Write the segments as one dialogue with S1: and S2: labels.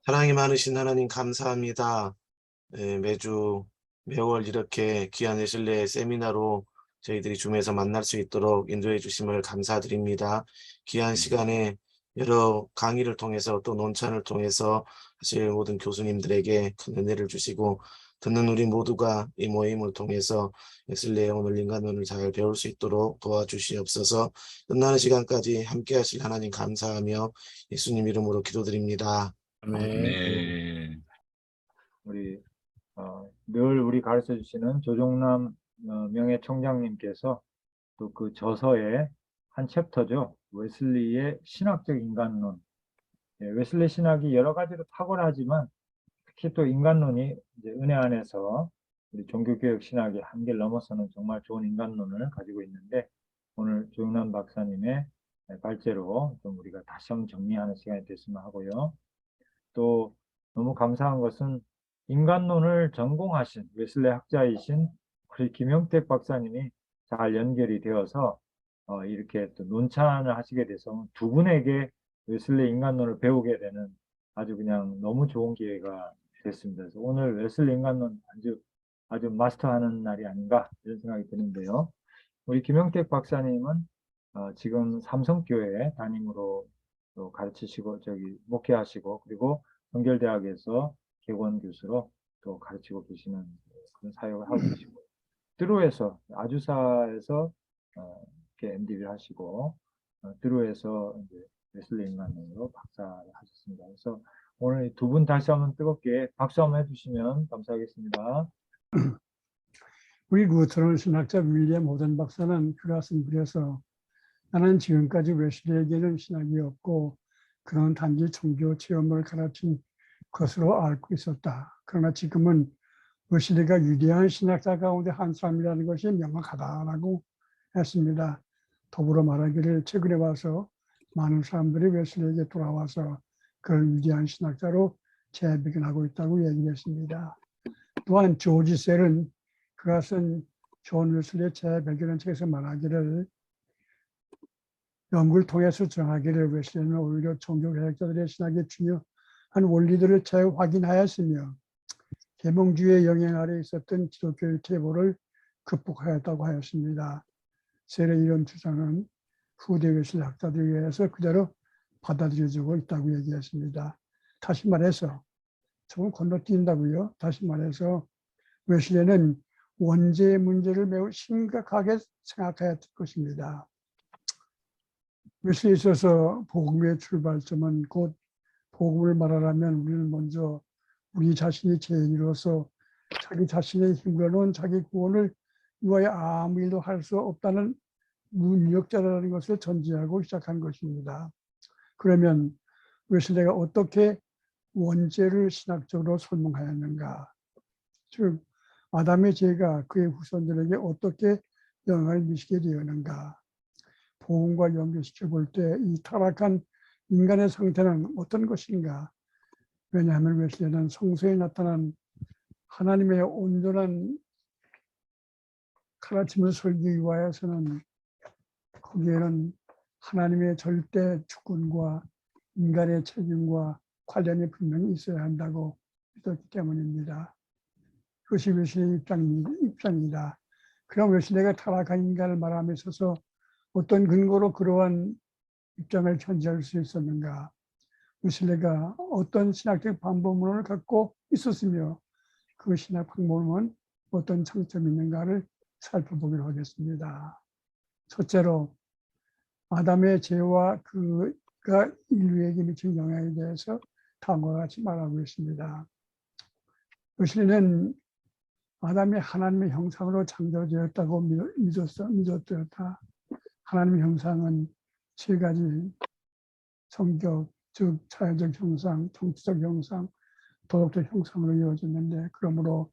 S1: 사랑이 많으신 하나님 감사합니다. 매월 이렇게 귀한 웨슬레 세미나로 저희들이 줌에서 만날 수 있도록 인도해 주심을 감사드립니다. 귀한 시간에 여러 강의를 통해서 또 논찬을 통해서 사실 모든 교수님들에게 큰 은혜를 주시고 듣는 우리 모두가 이 모임을 통해서 웨슬레의 오늘 인간론을 잘 배울 수 있도록 도와주시옵소서. 끝나는 시간까지 함께 하실 하나님 감사하며 예수님 이름으로 기도드립니다. 아멘.
S2: 아멘.
S3: 우리 늘 우리 가르쳐 주시는 조종남 명예총장님께서 또 그 저서의 한 챕터죠. 웨슬리의 신학적 인간론. 웨슬리 신학이 여러 가지로 탁월하지만 특히 또 인간론이 이제 은혜 안에서 우리 종교개혁 신학의 한계를 넘어서는 정말 좋은 인간론을 가지고 있는데, 오늘 조용남 박사님의 발제로 좀 우리가 다시 한번 정리하는 시간이 됐으면 하고요. 또 너무 감사한 것은 인간론을 전공하신 웨슬리 학자이신 우리 김영택 박사님이 잘 연결이 되어서 이렇게 또 논찬을 하시게 돼서 두 분에게 웨슬리 인간론을 배우게 되는 아주 그냥 너무 좋은 기회가 됐습니다. 그래서 오늘 웨슬리 인간론 아주 마스터하는 날이 아닌가 이런 생각이 드는데요. 우리 김영택 박사님은 지금 삼성교회 담임으로 또 가르치시고 목회하시고, 그리고 연결대학에서 개원 교수로 또 가르치고 계시는 그런 사역을 하고 계시고, 드루에서 아주사에서 이렇게 MD를 하시고, 드루에서 이제 웨슬리 인간론으로 박사를 하셨습니다. 그래서 오늘 두 분 다시 한번 뜨겁게 박수 한번 해주시면 감사하겠습니다.
S4: 우리 루터론 신학자 윌리엄 호든 박사는 그 가슴 부려서 나는 지금까지 웨슬리에게는 신학이 없고 그는 단지 종교 체험을 가르친 것으로 알고 있었다. 그러나 지금은 웨슬리가 위대한 신학자 가운데 한 사람이라는 것이 명확하다라고 했습니다. 더불어 말하기를 최근에 와서 많은 사람들이 웨슬리에게 돌아와서 그를 위대한 신학자로 재발견하고 있다고 얘기했습니다. 또한 조지 셀은 그것은 존 웨슬리의 재발견한 책에서 말하기를 연구를 통해서 정하기를 웨슬리는 오히려 종교개혁자들의 신학의 중요한 원리들을 재확인하였으며 계몽주의의 영향 아래 있었던 기독교의 퇴보를 극복하였다고 하였습니다. 셀의 이런 주장은 후대 웨슬리 학자들에 의해서 그대로 받아들여지고 있다고 얘기했습니다. 다시 말해서 조금 건너뛴다고요. 다시 말해서 웨슬리는 원죄의 문제를 매우 심각하게 생각하였을 것입니다. 웨슬리에 있어서 복음의 출발점은 곧 복음을 말하려면 우리는 먼저 우리 자신이 죄인으로서 자기 자신의 힘으로는 자기 구원을 위하여 아무 일도 할 수 없다는 무능력자라는 것을 전제하고 시작한 것입니다. 그러면 웨슬리가 어떻게 원죄를 신학적으로 설명하였는가? 즉 아담의 죄가 그의 후손들에게 어떻게 영향을 미치게 되었는가? 복음과 연결시켜 볼 때 이 타락한 인간의 상태는 어떤 것인가? 왜냐하면 웨슬리는 성서에 나타난 하나님의 온전한 가르침을 설기 위하여서는 거기에는 하나님의 절대 주권과 인간의 책임과 관련이 분명히 있어야 한다고 믿었기 때문입니다. 그것이 웨슬리의 입장이다. 그럼 웨슬리가 타락한 인간을 말함에 있어서 어떤 근거로 그러한 입장을 견지할 수 있었는가? 웨슬리가 어떤 신학적 방법론을 갖고 있었으며 그 신학 방법론은 어떤 장점이 있는가를 살펴보기로 하겠습니다. 첫째로 아담의 죄와 그가 인류에게 미친 영향에 대해서 다음과 같이 말하고 있습니다. 웨슬리는 아담이 하나님의 형상으로 창조되었다고 믿었다. 하나님의 형상은 세 가지: 성격, 즉 사회적 형상, 정치적 형상, 도덕적 형상으로 이루어졌는데, 그러므로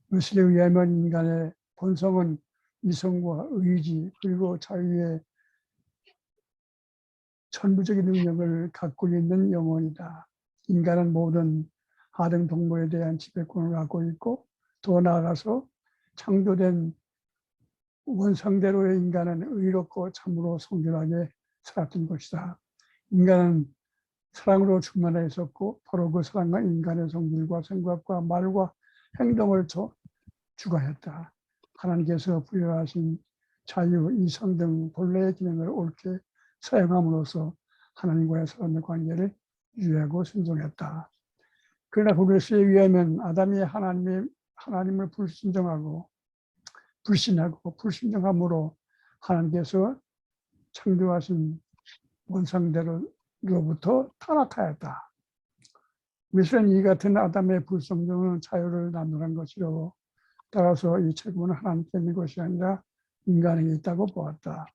S4: 웨슬리에 의하면 인간의 본성은 이성과 의지 그리고 자유의 천부적인 능력을 갖고 있는 영혼이다. 인간은 모든 하등 동물에 대한 지배권을 갖고 있고, 더 나아가서 창조된 원상대로의 인간은 의롭고 참으로 성결하게 살았던 것이다. 인간은 사랑으로 충만해 있었고 바로 그 사랑과 인간의 성질과 생각과 말과 행동을 주관했다. 하나님께서 부여하신 자유, 이성 등 본래의 기능을 옳게 사용함으로써 하나님과의 사람의 관계를 유지하고 순종했다. 그러나 브루스에 의하면 아담이 하나님을 불신함으로 하나님께서 창조하신 원상대로로부터 타락하였다. 웨슬리는 이 같은 아담의 불성종은 자유를 남용한 것이로 따라서 이 책임은 하나님께 있는 것이 아니라 인간에게 있다고 보았다.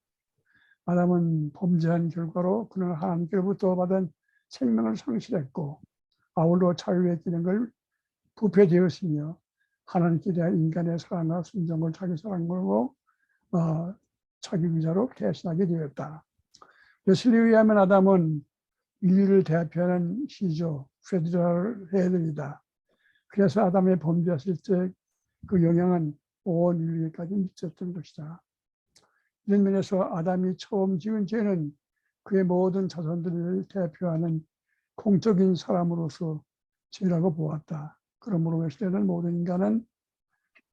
S4: 아담은 범죄한 결과로 그는 하나님께로부터 받은 생명을 상실했고 아울러 자유의 기능을 부패되었으며 하나님께 대한 인간의 사랑과 순종을 자기 사랑으로 자기 의자로 대신하게 되었다. 웨슬리에 의하면 아담은 인류를 대표하는 시조, 페드럴 헤들이다. 그래서 아담의 범죄했을 때 그 영향은 온 인류에까지 미쳤던 것이다. 이런 면에서 아담이 처음 지은 죄는 그의 모든 자손들을 대표하는 공적인 사람으로서 죄라고 보았다. 그러므로 웨슬리는 모든 인간은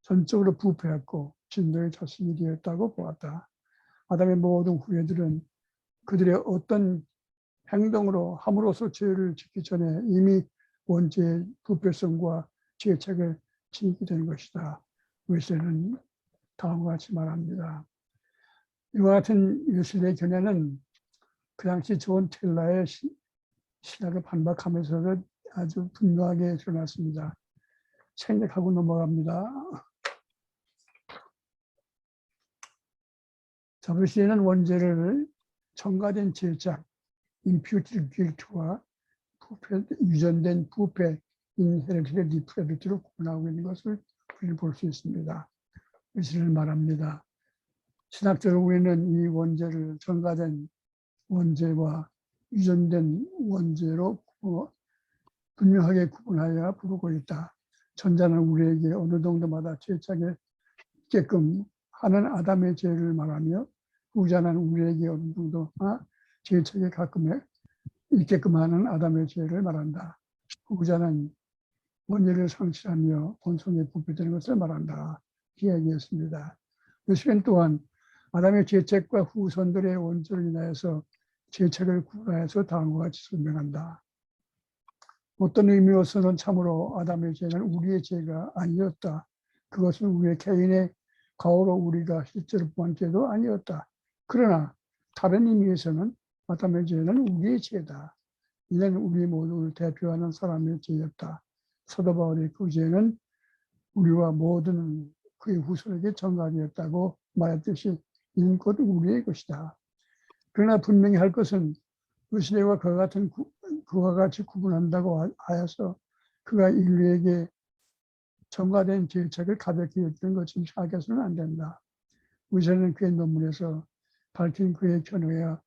S4: 전적으로 부패했고 진노의 자신이 되었다고 보았다. 아담의 모든 후예들은 그들의 어떤 행동으로 함으로써 죄를 짓기 전에 이미 원죄의 부패성과 죄책을 지니게 된 것이다. 웨슬리는 다음과 같이 말합니다. 이와 같은 웨슬리의 견해는 그 당시 존 텔러의 신학을 반박하면서도 아주 분명하게 드러났습니다. 생략하고 넘어갑니다. 자, 웨슬리는 원죄를 첨가된 죄작, imputed guilt와 유전된 부패, inherited deprav이로 구분하고 있는 것을 우리는 볼 수 있습니다. 웨슬리는 말합니다. 신학적으로 우리는 이 원죄를 첨가된 원죄와 유전된 원죄로 분명하게 구분하여 부르고 있다. 전자는 우리에게 어느 정도마다 죄책에 있게끔 하는 아담의 죄를 말하며 후자는 우리에게 어느 정도 죄책에 가끔 있게끔 하는 아담의 죄를 말한다. 후자는 원죄를 상실하며 본성에 부패되는 것을 말한다. 이야기했습니다. 웨슬리는 또한 아담의 죄책과 후손들의 원죄를 인하여서 죄책을 구분하여서 다음과 같이 설명한다. 어떤 의미로서는 참으로 아담의 죄는 우리의 죄가 아니었다. 그것은 우리의 개인의 과오로 우리가 실제로 범한 죄도 아니었다. 그러나 다른 의미에서는 아담의 죄는 우리의 죄다. 이는 우리 모두를 대표하는 사람의 죄였다. 사도 바울이 그 죄는 우리와 모든 그의 후손에게 전가되었다고 말했듯이 이는 곧 우리의 것이다. 그러나 분명히 할 것은 웨슬리와 그와 같이 구분한다고 하여서 그가 인류에게 전가된 죄책을 가볍게 여기는 것처럼 생각해서는 안 된다. 웨슬리는 그의 논문에서 밝힌 그의 견해와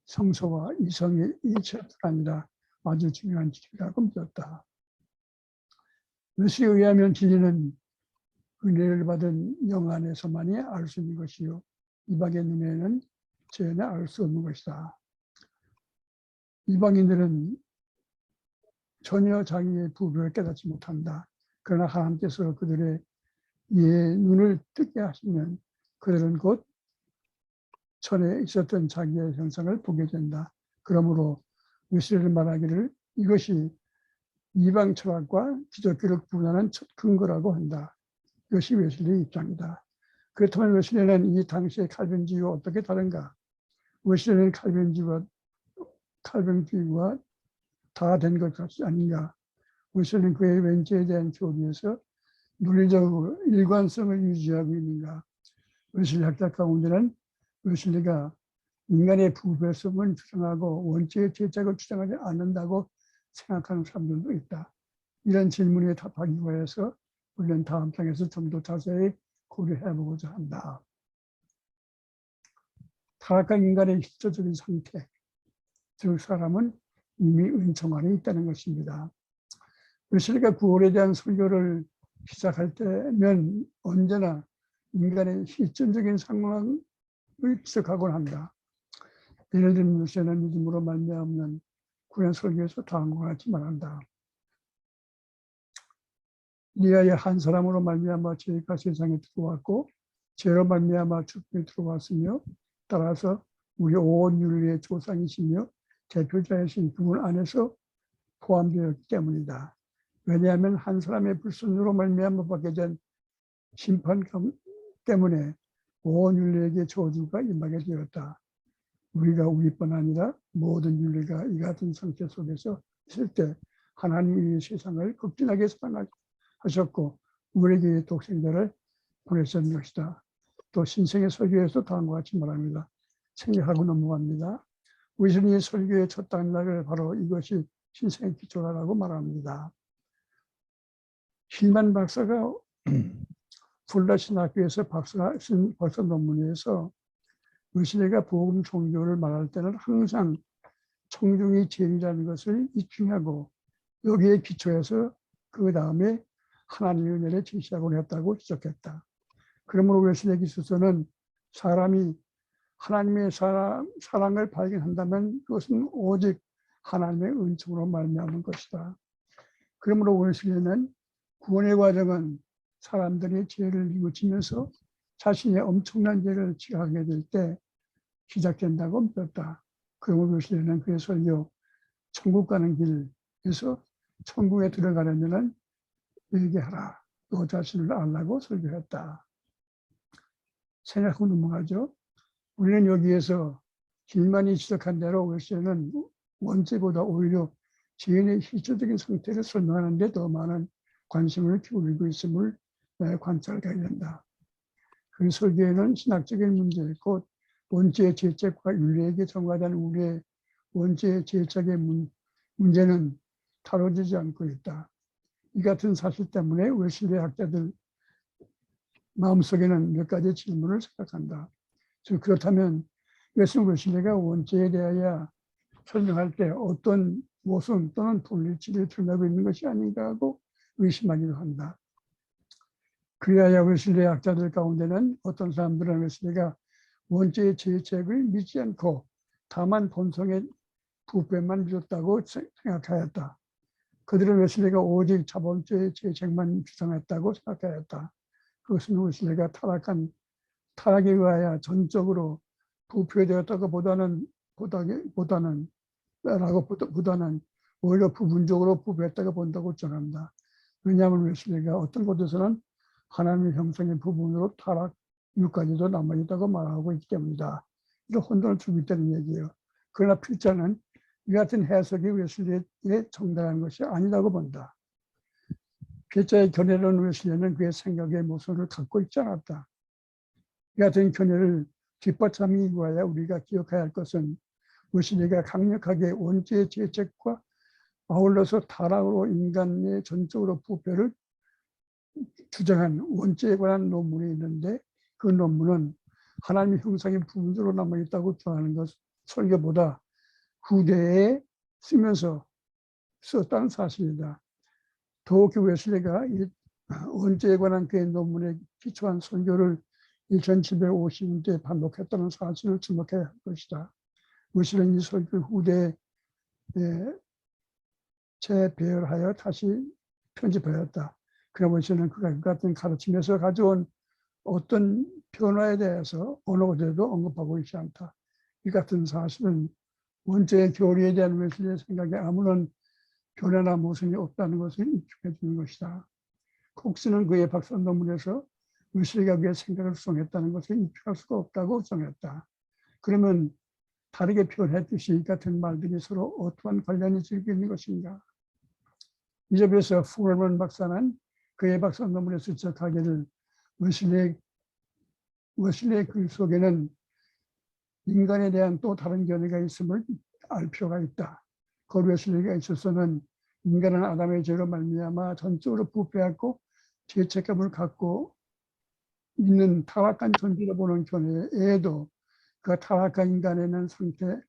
S4: 성소와 이성의 이체뿐 아니라 아주 중요한 진리라고 믿었다. 웨슬리에 의하면 진리는 은혜를 받은 영 안에서만이 알 수 있는 것이요 이방의 눈에는 전혀 알 수 없는 것이다. 이방인들은 전혀 자기의 부를 깨닫지 못한다. 그러나 하나님께서 그들의 눈을 뜨게 하시면 그들은 곧 전에 있었던 자기의 형상을 보게 된다. 그러므로 웨슬리는 말하기를 이것이 이방 철학과 기독교를 구분하는 첫 근거라고 한다. 이것이 웨슬리의 입장이다. 그렇다면 웨슬리는 이 당시의 칼빈주의와 어떻게 다른가? 웨슬리는 칼빈주의와 다 된 것 같이 아닌가? 웨슬리는 그의 왼죄에 대한 교리에서 논리적으로 일관성을 유지하고 있는가? 웨슬리 학자 가운데는 웨슬리가 인간의 부패성을 주장하고 원죄의 죄책을 주장하지 않는다고 생각하는 사람들도 있다. 이런 질문에 답하기 위해서 우리는 다음 장에서 좀 더 자세히 고려해보고자 한다. 타락한 인간의 실질적인 상태, 즉 사람은 이미 은총 안에 있다는 것입니다. 웨슬리가 구원에 대한 설교를 시작할 때면 언제나 인간의 실존적인 상황을 지적하곤 한다. 예를 들면 웨슬리는 믿음으로 말미암는 그런 설교에서 다음과 같이 말한다. 리아의 한 사람으로 말미암아 죄가 세상에 들어왔고 죄로 말미암아 죽음에 들어왔으며 따라서 우리 온 인류의 조상이시며 대표자이신 그분 안에서 포함되었기 때문이다. 왜냐하면 한 사람의 불순으로 말미암아 받게 된 심판 때문에 온 인류에게 저주가 임하게 되었다. 우리가 우리뿐 아니라 모든 인류가 이 같은 상태 속에서 있을 때 하나님이 이 세상을 극진하게 사랑하셨고 우리에게 독생자를 보내셨는 것이다. 또 신성의 설교에서 다음과 같이 말합니다. 생략하고 넘어갑니다. 우리는 이 설교의 첫 단락을 바로 이것이 신성의 기초라고 말합니다. 힐만 박사가 풀라신학교에서 박사 논문에서 의시대가 복음 종교를 말할 때는 항상 청중이 제일이라는 것을 입증하고 여기에 기초해서 그 다음에 하나님의 은혜를 제시하곤 했다고 지적했다. 그러므로 웨슬리 기수서는 사람이 하나님의 사랑을 발견한다면 그것은 오직 하나님의 은총으로 말미암은 것이다. 그러므로 웨슬리는 구원의 과정은 사람들이 죄를 뉘우치면서 자신의 엄청난 죄를 지각하게 될 때 시작된다고 믿었다. 그러므로 웨슬리는 그의 설교 천국 가는 길에서 천국에 들어가려면 회개하라. 너 자신을 알라고 설교했다. 생각하고 넘어가죠. 우리는 여기에서 길만이 지적한 대로 웨슬리는 원죄보다 오히려 죄인의 실질적인 상태를 설명하는 데 더 많은 관심을 기울이고 있음을 관찰하게 된다. 그 설교에는 신학적인 문제, 곧 원죄의 죄책과 윤리에게 전가된 우리의 원죄의 죄책의 문제는 다뤄지지 않고 있다. 이 같은 사실 때문에 웨슬리 학자들 마음속에는 몇 가지 질문을 생각한다. 즉 그렇다면 웨슬리가 원죄에 대하여 설명할 때 어떤 모순 또는 불일치를 드러내고 있는 것이 아닌가 하고 의심하기도 한다. 그리하여 웨슬리 학자들 가운데는 어떤 사람들은 웨슬리가 원죄의 죄책을 믿지 않고 다만 본성의 부패만 믿었다고 생각하였다. 그들은 웨슬리가 오직 자본주의 죄책만 주장했다고 생각하였다. 그것은 웨슬리가 타락에 의하여 전적으로 부패되었다고 보다는 오히려 부분적으로 부패했다고 본다고 주장한다. 왜냐하면 웨슬리가 어떤 곳에서는 하나님의 형성의 부분으로 타락 이유까지도 남아있다고 말하고 있기 때문이다. 이런 혼돈을 주고 있다는 얘기예요. 그러나 필자는 이 같은 해석이 웨슬리의 정당한 것이 아니라고 본다. 필자의 견해로는 웨슬리는 그의 생각의 모습을 갖고 있지 않았다. 이 같은 견해를 뒷받침하기 위하여 우리가 기억해야 할 것은 웨슬리가 강력하게 원죄의 죄책과 아울러서 타락으로 인간의 전적으로 부패를 주장한 원죄에 관한 논문이 있는데 그 논문은 하나님의 형상의 부분으로 남아있다고 주장하는 것 설교보다 후대에 쓰면서 썼다는 사실이다. 더욱이 웨슬리가 이 원죄에 관한 그의 논문에 기초한 설교를 1750년대에 반복했다는 사실을 주목해야 할 것이다. 웨슬리는 이 설교를 후대에 재배열하여 다시 편집하였다. 그러나 웨슬리는 그 같은 가르침에서 가져온 어떤 변화에 대해서 어느 곳에도 언급하고 있지 않다. 이 같은 사실은 원죄의 교리에 대한 웨슬리의 생각에 아무런 변화나 모순이 없다는 것을 입증해 주는 것이다. 콕스는 그의 박사 논문에서 웨슬리가 그의 생각을 수정했다는 것을 입증할 수가 없다고 정했다. 그러면 다르게 표현했듯이 이 같은 말들이 서로 어떠한 관련이 있는 것인가? 이 점에서 푸걸먼 박사는 그의 박사 논문에서 지적하기를 웨슬리의 글 속에는 인간에 대한 또 다른 견해가 있음을 알 필요가 있다. 그 웨슬리가 있어서는 인간은 아담의 죄로 말미암아 전적으로 부패하고 죄책감을 갖고 있는 타락한 존재로 보는 견해에도 그 타락한 인간의 상태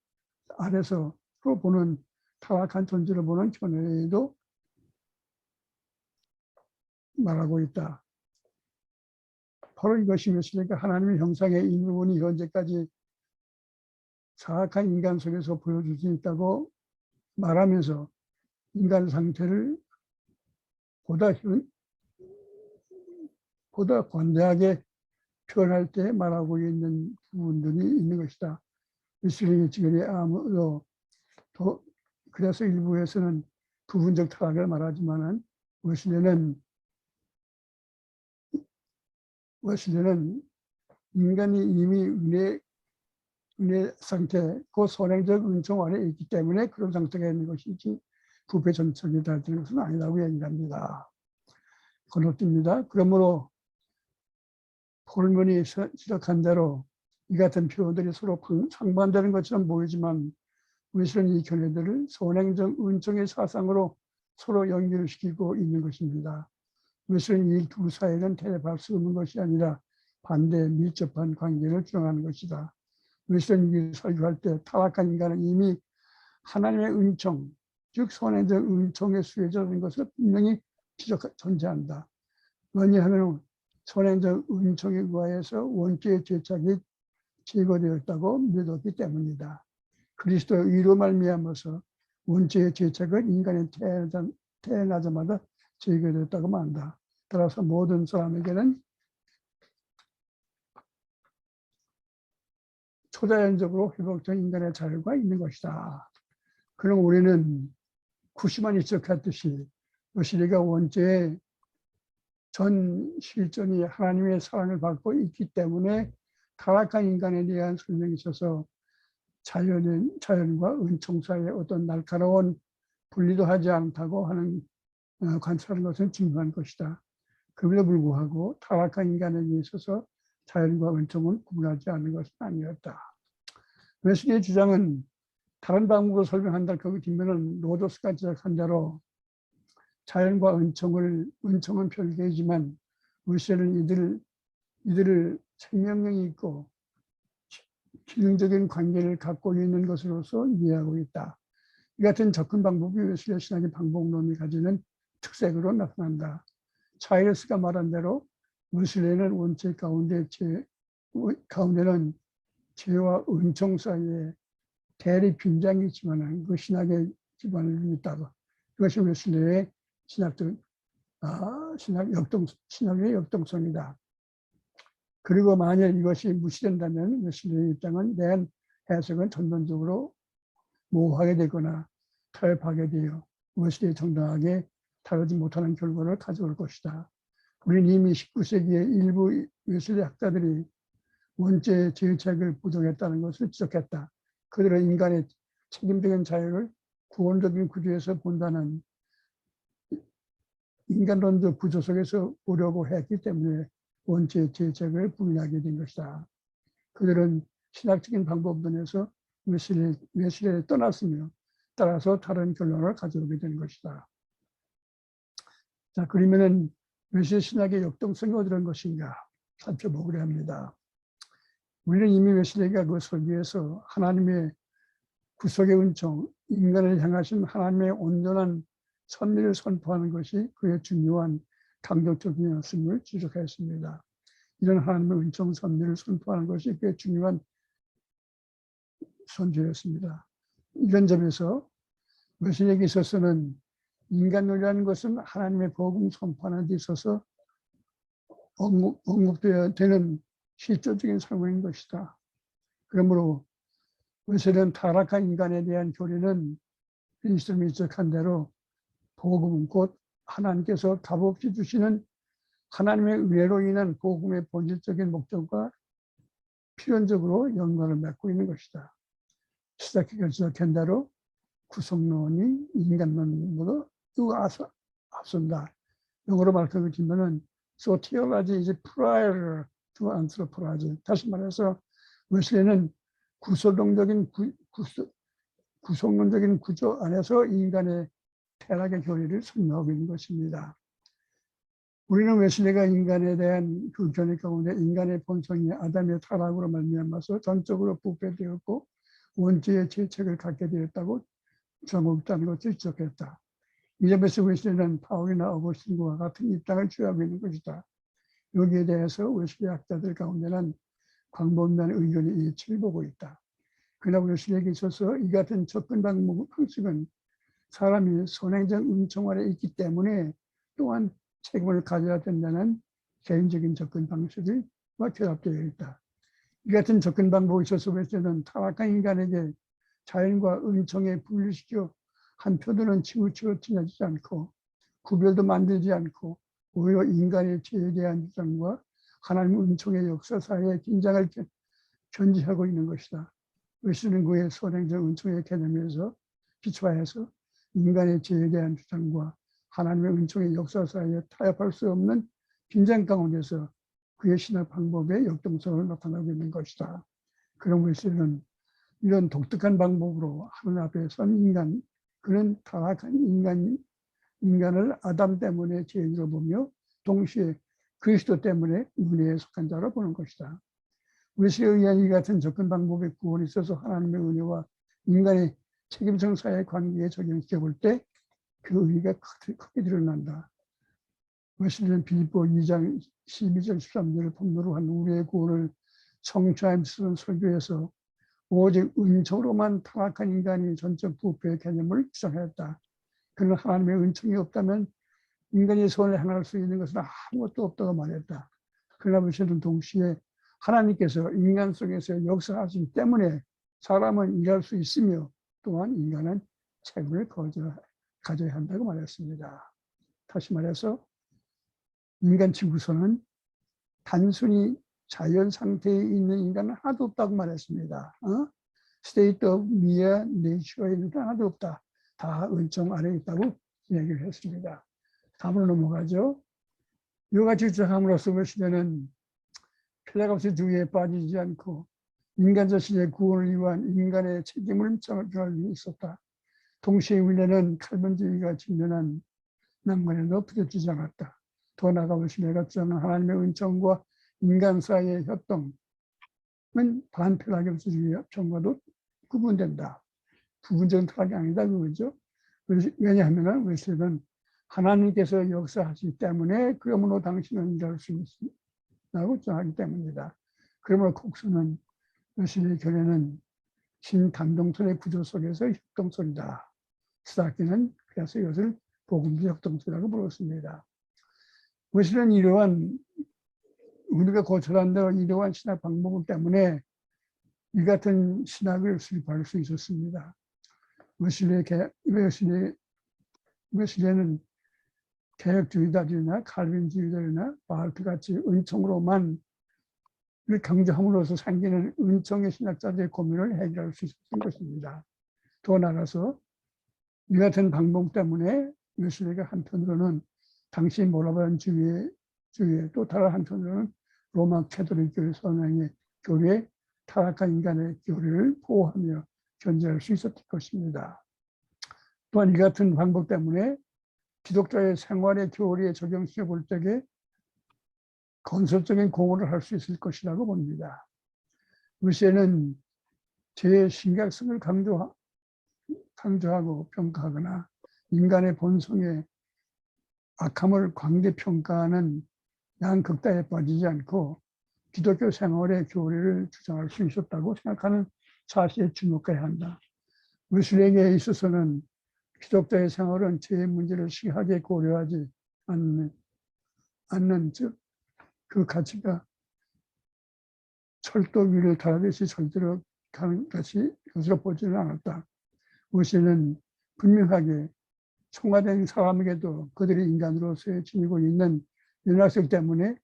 S4: 아래서 보는 타락한 존재로 보는 견해에도 말하고 있다. 바로 이것이 웨슬리가 하나님의 형상의 인문이 현재까지 사악한 인간 속에서 보여줄 수 있다고 말하면서 인간 상태를 보다 관대하게 표현할 때 말하고 있는 부분들이 있는 것이다. 웨슬리의 지금의 아무도 그래서 일부에서는 부분적 타락을 말하지만은 웨슬리는 인간이 이미 은혜 상태, 그 선행적 은총 안에 있기 때문에 그런 상태가 있는 것이지 부패 전적이 되는 것은 아니라고 얘기합니다. 건너뜁니다. 그러므로 폴문이 지적한 대로 이 같은 표현들이 서로 상반되는 것처럼 보이지만 웨슬리는 이 견해들을 선행적 은총의 사상으로 서로 연결시키고 있는 것입니다. 웨슬리는 이 두 사이는 대립할 수 없는 것이 아니라 반대 밀접한 관계를 주장하는 것이다. 웨슬리는 설교할 때 타락한 인간은 이미 하나님의 은총, 즉 선행적 은총에 수혜자인 것을 분명히 전제한다. 왜냐하면 선행적 은총에 의하여서 원죄의 죄책이 제거되었다고 믿었기 때문이다. 그리스도의 의로 말미암아서 원죄의 죄책은 인간이 태어나자마자 제거되었다고 말한다. 따라서 모든 사람에게는 초자연적으로 회복된 인간의 자유가 있는 것이다. 그럼 우리는 구시만이 지적했듯이 웨슬리가 원죄의 전 실존이 하나님의 사랑을 받고 있기 때문에 타락한 인간에 대한 설명이 있어서 자연과 은총 사이에 어떤 날카로운 분리도 하지 않다고 하는 관찰하는 것은 중요한 것이다. 그럼에도 불구하고 타락한 인간에게 있어서 자연과 은총은 구분하지 않는 것은 아니었다. 웨슬리의 주장은 다른 방법으로 설명한다. 그 뒷면은 로저스가 지적한 대로 자연과 은총은 별개이지만 웨슬리는 이들을 생명력이 있고 기능적인 관계를 갖고 있는 것으로서 이해하고 있다. 이 같은 접근 방법이 웨슬리의 신학의 방법론이 가지는 특색으로 나타난다. 차일스가 말한 대로 웨슬리는 원죄 가운데는 죄와 은총 사이에 대립 빈장이 있지만 그 신학의 기반을 있다고. 이것이 웨슬리의 신학의 역동성이다. 그리고 만약 이것이 무시된다면 웨슬리의 입장은 대한 해석은 전반적으로 모호하게 되거나 타협하게 되어 웨슬리의 정당하게 다루지 못하는 결과를 가져올 것이다. 우리는 이미 19세기의 일부 웨슬리 학자들이 원죄의 죄책을 부정했다는 것을 지적했다. 그들은 인간의 책임적인 자유를 구원적인 구조에서 본다는 인간론적 구조 속에서 보려고 했기 때문에 원죄의 죄책을 부인하게 된 것이다. 그들은 신학적인 방법론에서 웨슬리를 떠났으며 따라서 다른 결론을 가져오게 된 것이다. 자, 그러면은 웨슬리 신학의 역동성이 어디런 것인가 살펴보기로 합니다. 우리는 이미 웨슬리가 그 설교에서 하나님의 구속의 은총, 인간을 향하신 하나님의 온전한 섭리를 선포하는 것이 그의 중요한 강력적인 말씀을 지적하였습니다. 이런 하나님의 은총 섭리를 선포하는 것이 그의 중요한 선조였습니다. 이런 점에서 웨슬리에게 있어서는 인간론이라는 것은 하나님의 복음 선포하는 데 있어서 언급되어야 되는 실질적인 상황인 것이다. 그러므로 웨슬리는 타락한 인간에 대한 교리는 빈스트롬이 지적한 대로 복음은 곧 하나님께서 값없이 주시는 하나님의 은혜로 인한 복음의 본질적인 목적과 필연적으로 연관을 맺고 있는 것이다. 시작해서 지적한 대로 구속론이 인간론보다 앞선다. 영어로 말하면 soteriology is prior to anthropology. 다시 말해서 웨슬리는 구속론적인 구조 안에서 인간의 타락의 교리를 설명하고 있는 것입니다. 우리는 웨슬리가 인간에 대한 그 견해 가운데 인간의 본성이 아담의 타락으로 말미암아서 전적으로 부패되었고 원죄의 죄책을 갖게 되었다고 주장하고 있다는 것을 지적했다. 이 점에서 웨슬리는 파울이나 어거스틴과 같은 입장을 취하고 있는 것이다. 여기에 대해서 웨슬리 학자들 가운데는 광범위한 의견이 일치를 보고 있다. 그러나 웨슬리에게 있어서 이 같은 접근 방식은 사람이 선행적 은총 아래 있기 때문에 또한 책임을 가져야 된다는 개인적인 접근 방식이 결합되어 있다. 이 같은 접근 방법이 있어서 웨슬리는 타락한 인간에게 자연과 은총에 분리시켜 한편으로는 치우쳐 지나치지 않고 구별도 만들지 않고 오히려 인간의 죄에 대한 주장과 하나님 은총의 역사 사이의 긴장을 견지하고 있는 것이다. 웨슬리는 그의 선행적 은총의 개념에서 기초하여서 인간의 죄에 대한 주장과 하나님의 은총의 역사 사이에 타협할 수 없는 긴장 가운데서 그의 신학 방법의 역동성을 나타내고 있는 것이다. 그런 웨슬리는 이런 독특한 방법으로 하나님 앞에 선 인간, 그는 타락한 인간을 아담 때문에 죄인으로 보며 동시에 그리스도 때문에 은혜에 속한 자로 보는 것이다. 웨슬리에 의한 이 같은 접근 방법의 구원에 있어서 하나님의 은혜와 인간의 책임성 사이의 관계에 적용시켜 볼 때 그 의미가 크게 드러난다. 웨슬리는 빌립보 2장 12절 13절을 본문으로 한 우리의 구원을 성취하면서 설교에서 오직 은총으로만 타락한 인간이 전적 부패의 개념을 주장하였다. 그는 하나님의 은총이 없다면 인간이 손을 행할 수 있는 것은 아무것도 없다고 말했다. 그러나 웨슬리는 동시에 하나님께서 인간 속에서 역사하시기 때문에 사람은 일할 수 있으며 또한 인간은 책임을 가져야 한다고 말했습니다. 다시 말해서 인간 지구서는 단순히 자연 상태에 있는 인간은 하나도 없다고 말했습니다. state of mere nature에 있는 게 하나도 없다. 다 은총 아래에 있다고 얘기를 했습니다. 다음으로 넘어가죠. 이와 같이 주장함으로써 웨슬리는 필라갑스 주의에 빠지지 않고 인간 자신의 구원을 위한 인간의 책임을 정할 수 있었다. 동시에 웨슬리는 칼빈주의가 직면한 난관에도 부딪히지 않았다. 더 나아가 웨슬리가 주장하는 하나님의 은총과 인간 사이의 협동은 반필라갑스주의 협정과도 구분된다. 부분적인 타락이 아니다 그거죠. 왜냐하면 웨슬리는 하나님께서 역사하시기 때문에 그러므로 당신은 일할 수 있다고 주장하기 때문이다. 그러므로 콕스는 웨슬리의 견해는 신단동설의 구조 속에서 협동설이다. 스타키는 그래서 이것을 복음적 협동설이라고 불렀습니다. 웨슬리는 이러한 우리가 고찰한 대로 이러한 신학 방법 때문에 이 같은 신학을 수립할 수 있었습니다. 웨슬리는 개혁주의자들이나 칼빈주의자들이나 바하트같이 은총으로만 강조함으로써 생기는 은총의 신학자들의 고민을 해결할 수 있었던 것입니다. 더 나아가서 이 같은 방법 때문에 웨슬리가 한편으로는 당시 모라반 주의에 또 다른 한편으로는 로마 캐톨릭 교회 선양의 교회에 타락한 인간의 교리를 보호하며 견제할 수 있었을 것입니다. 또한 이 같은 방법 때문에 기독자의 생활의 교리에 적용시켜 볼 때에 건설적인 공헌을 할 수 있을 것이라고 봅니다. 웨슬리는 죄의 심각성을 강조하고 평가하거나 인간의 본성의 악함을 광대평가하는 양극단에 빠지지 않고 기독교 생활의 교리를 주장할 수 있었다고 생각하는 사실에 주목해야 한다. 웨슬리에게 있어서는 기독자의 생활은 죄의 문제를 심하게 고려하지 않는 즉 그 가치가 철도 위를 다르듯이 절대로 가는 것이 것으로 보지는 않았다. 웨슬리는 분명하게 성화된 사람에게도 그들이 인간으로서 지니고 있는 연약성 때문에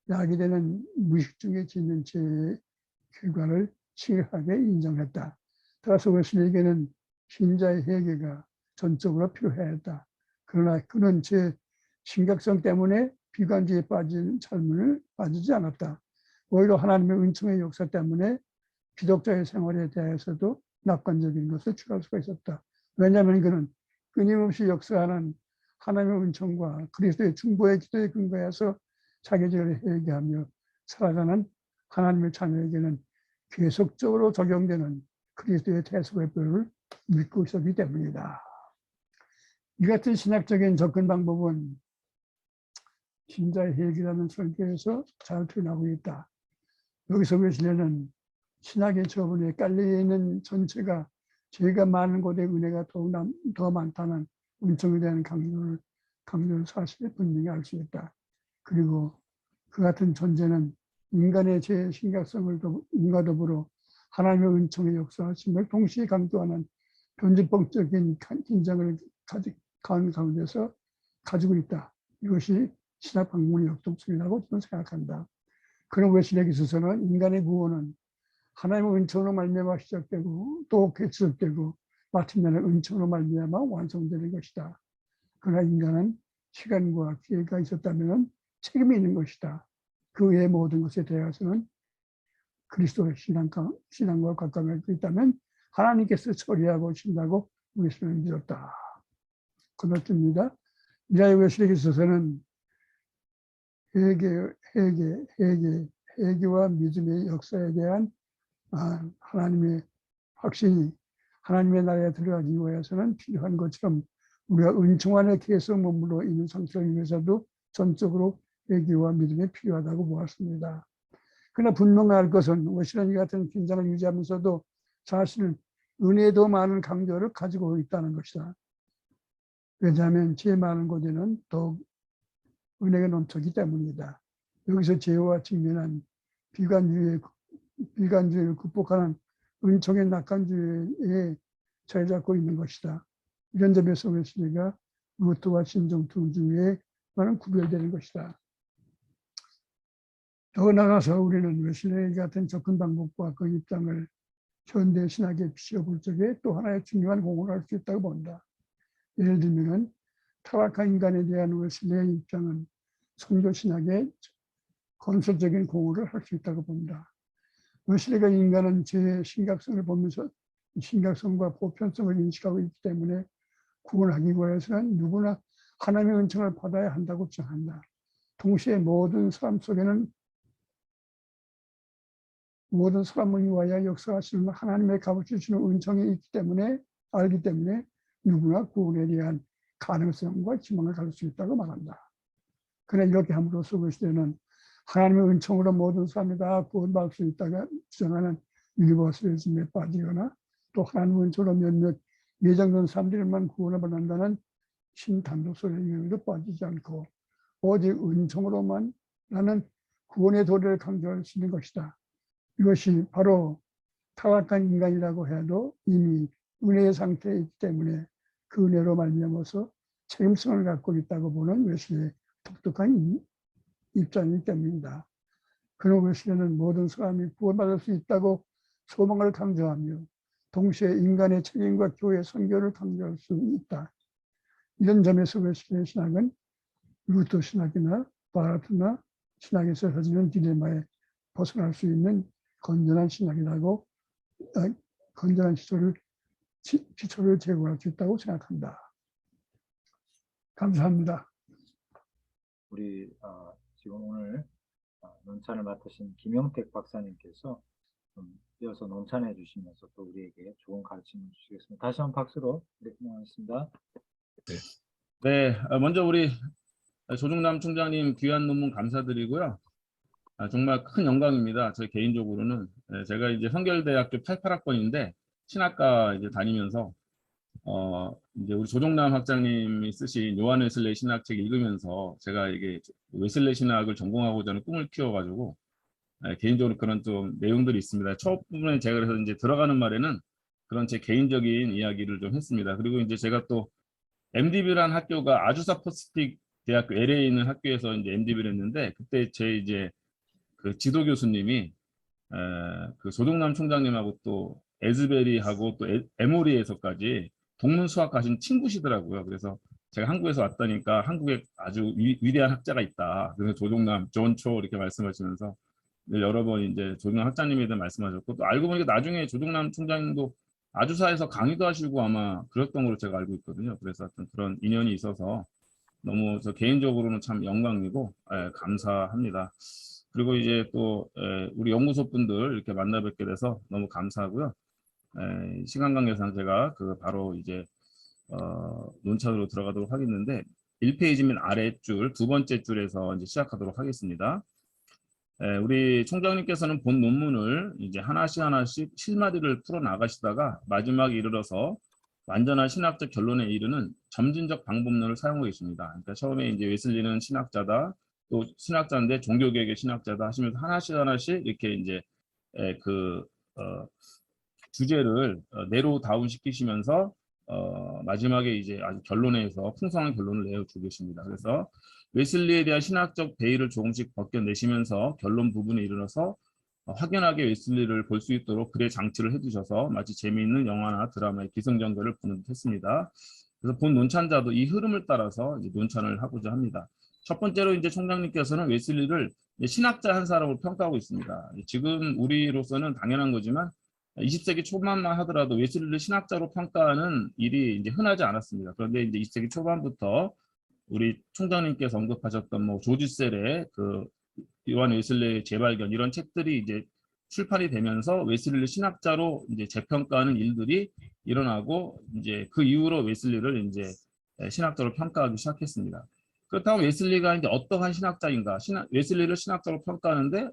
S4: 약이 되는 무의식 중에 짓는 죄의 결과를 심각하게 인정했다. 따라서 웨슬리에게는 신자의 회개가 전적으로 필요했다. 그러나 그는 죄 심각성 때문에 비관주의에 빠진 삶을 빠지지 않았다. 오히려 하나님의 은총의 역사 때문에 기독자의 생활에 대해서도 낙관적인 것을 취할 수가 있었다. 왜냐하면 그는 끊임없이 역사하는 하나님의 은총과 그리스도의 중보의 기도에 근거해서 자기들을 회개하며 살아가는 하나님의 자녀에게는 계속적으로 적용되는 그리스도의 대속의 뼈를 믿고 있었기 때문이다. 이 같은 신학적인 접근 방법은 신자의 회개라는 설교에서 잘 표현하고 있다. 여기서 웨슬리는 신학의 저번에 깔려 있는 전체가 죄가 많은 곳에 은혜가 더 많다는 은총에 대한 강조를 사실 분명히 알 수 있다. 그리고 그 같은 존재는 인간의 죄의 심각성을 인과 더불어 하나님의 은총의 역사하심을 동시에 강조하는 변질법적인 긴장을 가운데서 가지고 있다. 이것이 신학 방문의 역동성이라고 저는 생각한다. 그런 웨슬리에게 있어서는 인간의 구원은 하나님의 은총으로 말미암아 시작되고 또 계속되고 마침내는 은총으로 말미암아 완성되는 것이다. 그러나 인간은 시간과 기회가 있었다면 책임이 있는 것이다. 그 외의 모든 것에 대해서는 그리스도의 신앙과 가까워져 있다면 하나님께서 처리하고 신다고 우리는 믿었다. 그렇습니다. 미라의 웨슬리에게 있어서는 회개와 믿음의 역사에 대한 하나님의 확신이 하나님의 나라에 들어가기 위해서는 필요한 것처럼 우리가 은총 안에 계속 머물러 있는 상태를 위해서도 전적으로 회개와 믿음이 필요하다고 보았습니다. 그러나 분명할 것은 웨슬리 같은 긴장을 유지하면서도 사실 은혜에 더 많은 강조를 가지고 있다는 것이다. 왜냐하면 죄 많은 곳에는 더욱 은혜가 넘치기 때문이다. 여기서 죄와 직면한 비관주의를 극복하는 은총의 낙관주의에 자리 잡고 있는 것이다. 이런 점에서 웨슬리가 루터와 신종 두 중에 많은 구별되는 것이다. 더 나아가서 우리는 웨슬리 같은 접근 방법과 그 입장을 현대 신학에 비춰볼 적에 또 하나의 중요한 공헌을 할 수 있다고 본다. 예를 들면 타락한 인간에 대한 웨슬리의 입장은 선교 신학의 건설적인 공헌을 할 수 있다고 봅니다. 웨슬리가 인간은 죄의 심각성을 보면서 심각성과 보편성을 인식하고 있기 때문에 구원하기 위해서는 누구나 하나님의 은총을 받아야 한다고 주장한다. 동시에 모든 사람 속에는 모든 사람을 위하여 역사하시는 하나님의 값을 주시는 은총이 있기 때문에 알기 때문에 누구나 구원에 대한 가능성과 희망을 가질 수 있다고 말한다. 그러나 이렇게 함으로써 웨슬리는 하나님의 은총으로 모든 사람이 다 구원받을 수 있다가 주장하는 유니버설리즘에 빠지거나 또 하나님의 은총으로 몇몇 예정된 사람들만 구원을 받는다는 신단도설에도 빠지지 않고 오직 은총으로만 나는 구원의 도리를 강조할 수 있는 것이다. 이것이 바로 타락한 인간이라고 해도 이미 은혜의 상태에 있기 때문에 그 은혜로 말미암아서 책임성을 갖고 있다고 보는 웨슬리의 독특한 입장이기 때문이다. 그런 웨슬리는 모든 사람이 구원받을 수 있다고 소망을 강조하며 동시에 인간의 책임과 교회의 선교를 강조할 수 있다. 이런 점에서 웨슬리의 신학은 루터 신학이나 바르트나 신학에서 가지는 딜레마에 벗어날 수 있는 건전한 신학이라고 건전한 기초를 제공할 수 있다고 생각한다. 감사합니다.
S3: 우리 지금 오늘 논찬을 맡으신 김영택 박사님께서 이어서 논찬해 주시면서 또 우리에게 좋은 가르침을 주시겠습니다. 다시 한번 박수로 고맙습니다.
S2: 네, 먼저 우리 조중남 총장님 귀한 논문 감사드리고요. 정말 큰 영광입니다. 저 개인적으로는 제가 이제 성결대학교 88학번인데 신학과 이제 다니면서 이제 우리 조종남 학장님이 쓰신 요한 웨슬레이 신학책 읽으면서 제가 이게 웨슬레이 신학을 전공하고 저는 꿈을 키워가지고 개인적으로 그런 좀 내용들이 있습니다. 첫 부분에 제가 그래서 이제 들어가는 말에는 그런 제 개인적인 이야기를 좀 했습니다. 그리고 이제 제가 또 MDB라는 학교가 아주사 퍼시픽 대학교 LA에 있는 학교에서 이제 MDB를 했는데 그때 제 이제 그 지도 교수님이 그 조종남 총장님하고 또 에즈베리하고 또 에모리에서까지 동문 수학 가신 친구시더라고요. 그래서 제가 한국에서 왔다니까 한국에 아주 위대한 학자가 있다. 그래서 조종남, 존초 이렇게 말씀하시면서 여러 번 이제 조종남 학자님에 대해 말씀하셨고 또 알고 보니까 나중에 조종남 총장님도 아주사에서 강의도 하시고 아마 그랬던 걸로 제가 알고 있거든요. 그래서 어떤 그런 인연이 있어서 너무 저 개인적으로는 참 영광이고 감사합니다. 그리고 이제 또 우리 연구소 분들 이렇게 만나 뵙게 돼서 너무 감사하고요. 시간 관계상 제가 그 바로 이제 논찬으로 들어가도록 하겠는데 1페이지 맨 아래줄 두 번째 줄에서 이제 시작하도록 하겠습니다. 우리 총장님께서는 본 논문을 이제 하나씩 실마리를 풀어 나가시다가 마지막에 이르러서 완전한 신학적 결론에 이르는 점진적 방법론을 사용하고 있습니다. 그러니까 처음에 이제 웨슬리는 신학자다, 또 신학자인데 종교개혁의 신학자다 하시면서 하나씩 이렇게 이제 주제를 내로 다운 시키시면서 마지막에 이제 아주 결론에서 풍성한 결론을 내어주고 계십니다. 그래서 웨슬리에 대한 신학적 베일을 조금씩 벗겨내시면서 결론 부분에 이르러서 확연하게 웨슬리를 볼 수 있도록 글의 장치를 해두셔서 마치 재미있는 영화나 드라마의 기승전결을 보는 듯 했습니다. 그래서 본 논찬자도 이 흐름을 따라서 이제 논찬을 하고자 합니다. 첫 번째로 이제 총장님께서는 웨슬리를 신학자 한 사람으로 평가하고 있습니다. 지금 우리로서는 당연한 거지만 20세기 초반만 하더라도 웨슬리를 신학자로 평가하는 일이 이제 흔하지 않았습니다. 그런데 이제 20세기 초반부터 우리 총장님께서 언급하셨던 뭐 조지 셀의 그 요한 웨슬리의 재발견 이런 책들이 이제 출판이 되면서 웨슬리를 신학자로 이제 재평가하는 일들이 일어나고 이제 그 이후로 웨슬리를 이제 신학자로 평가하기 시작했습니다. 그렇다면 웨슬리가 이제 어떠한 신학자인가? 웨슬리를 신학자로 평가하는데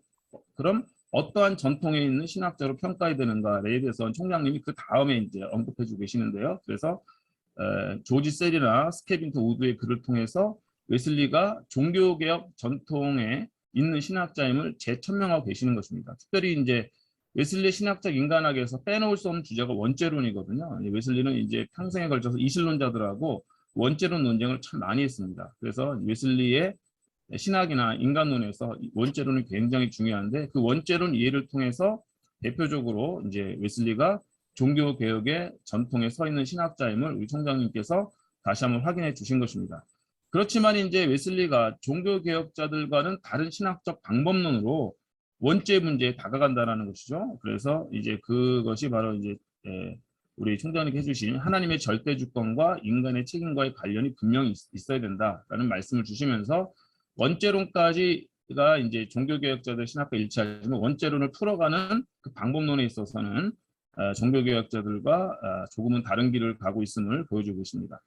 S2: 그럼 어떠한 전통에 있는 신학자로 평가해야 되는가에 대해서는 총장님이 그 다음에 이제 언급해주고 계시는데요. 그래서 조지 셀이나 스케빈트 우드의 글을 통해서 웨슬리가 종교개혁 전통에 있는 신학자임을 재천명하고 계시는 것입니다. 특별히 이제 웨슬리 신학적 인간학에서 빼놓을 수 없는 주제가 원죄론이거든요. 웨슬리는 이제 평생에 걸쳐서 이신론자들하고 원죄론 논쟁을 참 많이 했습니다. 그래서 웨슬리의 신학이나 인간론에서 원죄론이 굉장히 중요한데 그 원죄론 이해를 통해서 대표적으로 이제 웨슬리가 종교 개혁의 전통에 서 있는 신학자임을 우리 총장님께서 다시 한번 확인해 주신 것입니다. 그렇지만 이제 웨슬리가 종교 개혁자들과는 다른 신학적 방법론으로 원죄 문제에 다가간다는 것이죠. 그래서 이제 그것이 바로 이제 우리 총장님께 해주신 하나님의 절대 주권과 인간의 책임과의 관련이 분명히 있어야 된다라는 말씀을 주시면서 원죄론까지가 이제 종교개혁자들 신학과 일치하지만 원죄론을 풀어가는 그 방법론에 있어서는 종교개혁자들과 조금은 다른 길을 가고 있음을 보여주고 계십니다.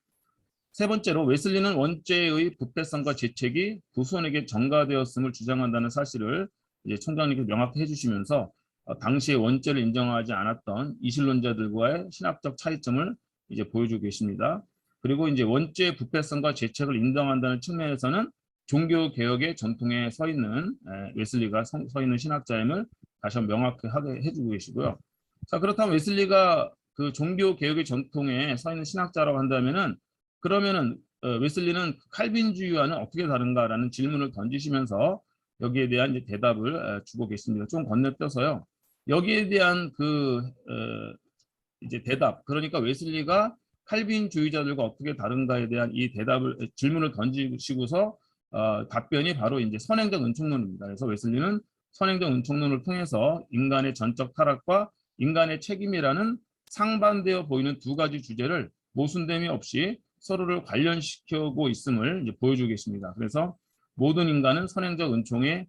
S2: 세 번째로 웨슬리는 원죄의 부패성과 죄책이 후손에게 전가되었음을 주장한다는 사실을 이제 총장님께 명확히 해주시면서 당시에 원죄를 인정하지 않았던 이신론자들과의 신학적 차이점을 이제 보여주고 계십니다. 그리고 이제 원죄의 부패성과 죄책을 인정한다는 측면에서는 종교 개혁의 전통에 서 있는 웨슬리가 서 있는 신학자임을 다시 한번 명확하게 해주고 계시고요. 자, 그렇다면 웨슬리가 그 종교 개혁의 전통에 서 있는 신학자라고 한다면은 그러면은 웨슬리는 칼빈주의와는 어떻게 다른가라는 질문을 던지시면서 여기에 대한 이제 대답을 주고 계십니다. 좀 건너뛰어서요. 여기에 대한 이제 대답, 그러니까 웨슬리가 칼빈주의자들과 어떻게 다른가에 대한 이 질문을 던지시고서 답변이 바로 이제 선행적 은총론입니다. 그래서 웨슬리는 선행적 은총론을 통해서 인간의 전적 타락과 인간의 책임이라는 상반되어 보이는 두 가지 주제를 모순됨이 없이 서로를 관련시키고 있음을 이제 보여주고 계십니다. 그래서 모든 인간은 선행적 은총의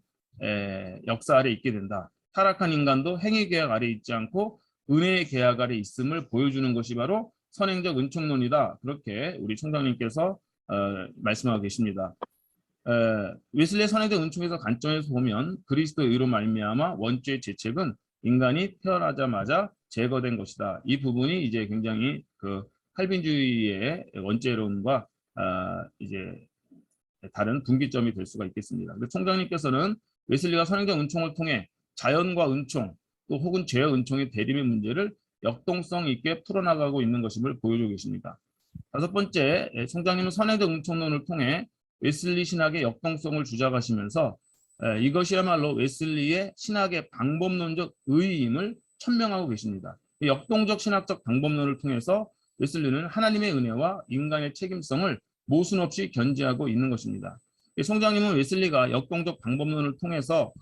S2: 역사 아래 있게 된다. 타락한 인간도 행위 계약 아래 있지 않고 은혜의 계약 아래 있음을 보여주는 것이 바로 선행적 은총론이다. 그렇게 우리 총장님께서 말씀하고 계십니다. 웨슬리의 선행적 은총에서 관점에서 보면 그리스도의 의로 말미암아 원죄의 죄책은 인간이 태어나자마자 제거된 것이다. 이 부분이 이제 굉장히 그 칼빈주의의 원죄론과 이제 다른 분기점이 될 수가 있겠습니다. 총장님께서는 웨슬리가 선행적 은총을 통해 자연과 은총 또 혹은 죄와 은총의 대립의 문제를 역동성 있게 풀어나가고 있는 것임을 보여주고 계십니다. 다섯 번째, 총장님은 선행적 은총론을 통해 웨슬리 신학의 역동성을 주장하시면서 이것이야말로 웨슬리의 신학의 방법론적 의의임을 천명하고 계십니다. 역동적 신학적 방법론을 통해서 웨슬리는 하나님의 은혜와 인간의 책임성을 모순 없이 견지하고 있는 것입니다. 총장님은 웨슬리가 역동적 방법론을 통해서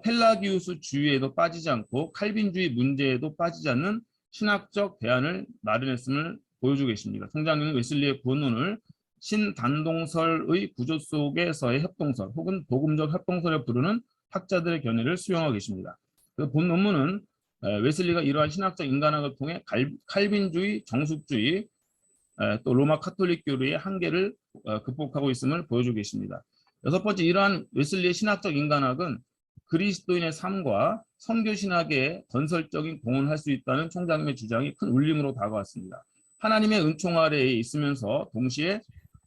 S2: 펠라기우스주의에도 빠지지 않고 칼빈주의 문제에도 빠지지 않는 신학적 대안을 마련했음을 보여주고 계십니다. 총장님은 웨슬리의 본론을 신단동설의 구조 속에서의 협동설 혹은 복음적 협동설에 부르는 학자들의 견해를 수용하고 계십니다. 본 논문은 웨슬리가 이러한 신학적 인간학을 통해 칼빈주의, 정숙주의, 또 로마 카톨릭교리의 한계를 극복하고 있음을 보여주고 계십니다. 여섯 번째, 이러한 웨슬리의 신학적 인간학은 그리스도인의 삶과 선교 신학에 건설적인 공헌을 할 수 있다는 총장님의 주장이 큰 울림으로 다가왔습니다. 하나님의 은총 아래에 있으면서 동시에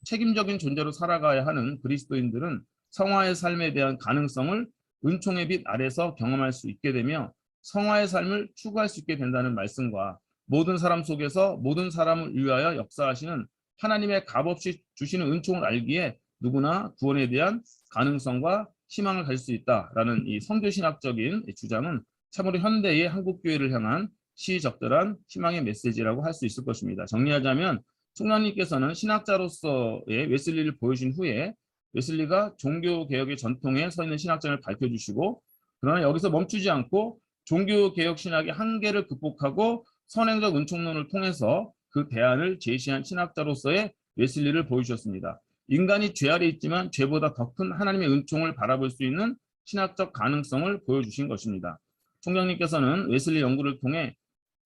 S2: 책임적인 존재로 살아가야 하는 그리스도인들은 성화의 삶에 대한 가능성을 은총의 빛 아래서 경험할 수 있게 되며 성화의 삶을 추구할 수 있게 된다는 말씀과 모든 사람 속에서 모든 사람을 위하여 역사하시는 하나님의 값없이 주시는 은총을 알기에 누구나 구원에 대한 가능성과 희망을 가질 수 있다라는 이 선교신학적인 주장은 참으로 현대의 한국교회를 향한 시적절한 희망의 메시지라고 할 수 있을 것입니다. 정리하자면 총장님께서는 신학자로서의 웨슬리를 보여준 후에 웨슬리가 종교개혁의 전통에 서 있는 신학자를 밝혀주시고 그러나 여기서 멈추지 않고 종교개혁 신학의 한계를 극복하고 선행적 은총론을 통해서 그 대안을 제시한 신학자로서의 웨슬리를 보여주셨습니다. 인간이 죄 아래 있지만 죄보다 더 큰 하나님의 은총을 바라볼 수 있는 신학적 가능성을 보여주신 것입니다. 총장님께서는 웨슬리 연구를 통해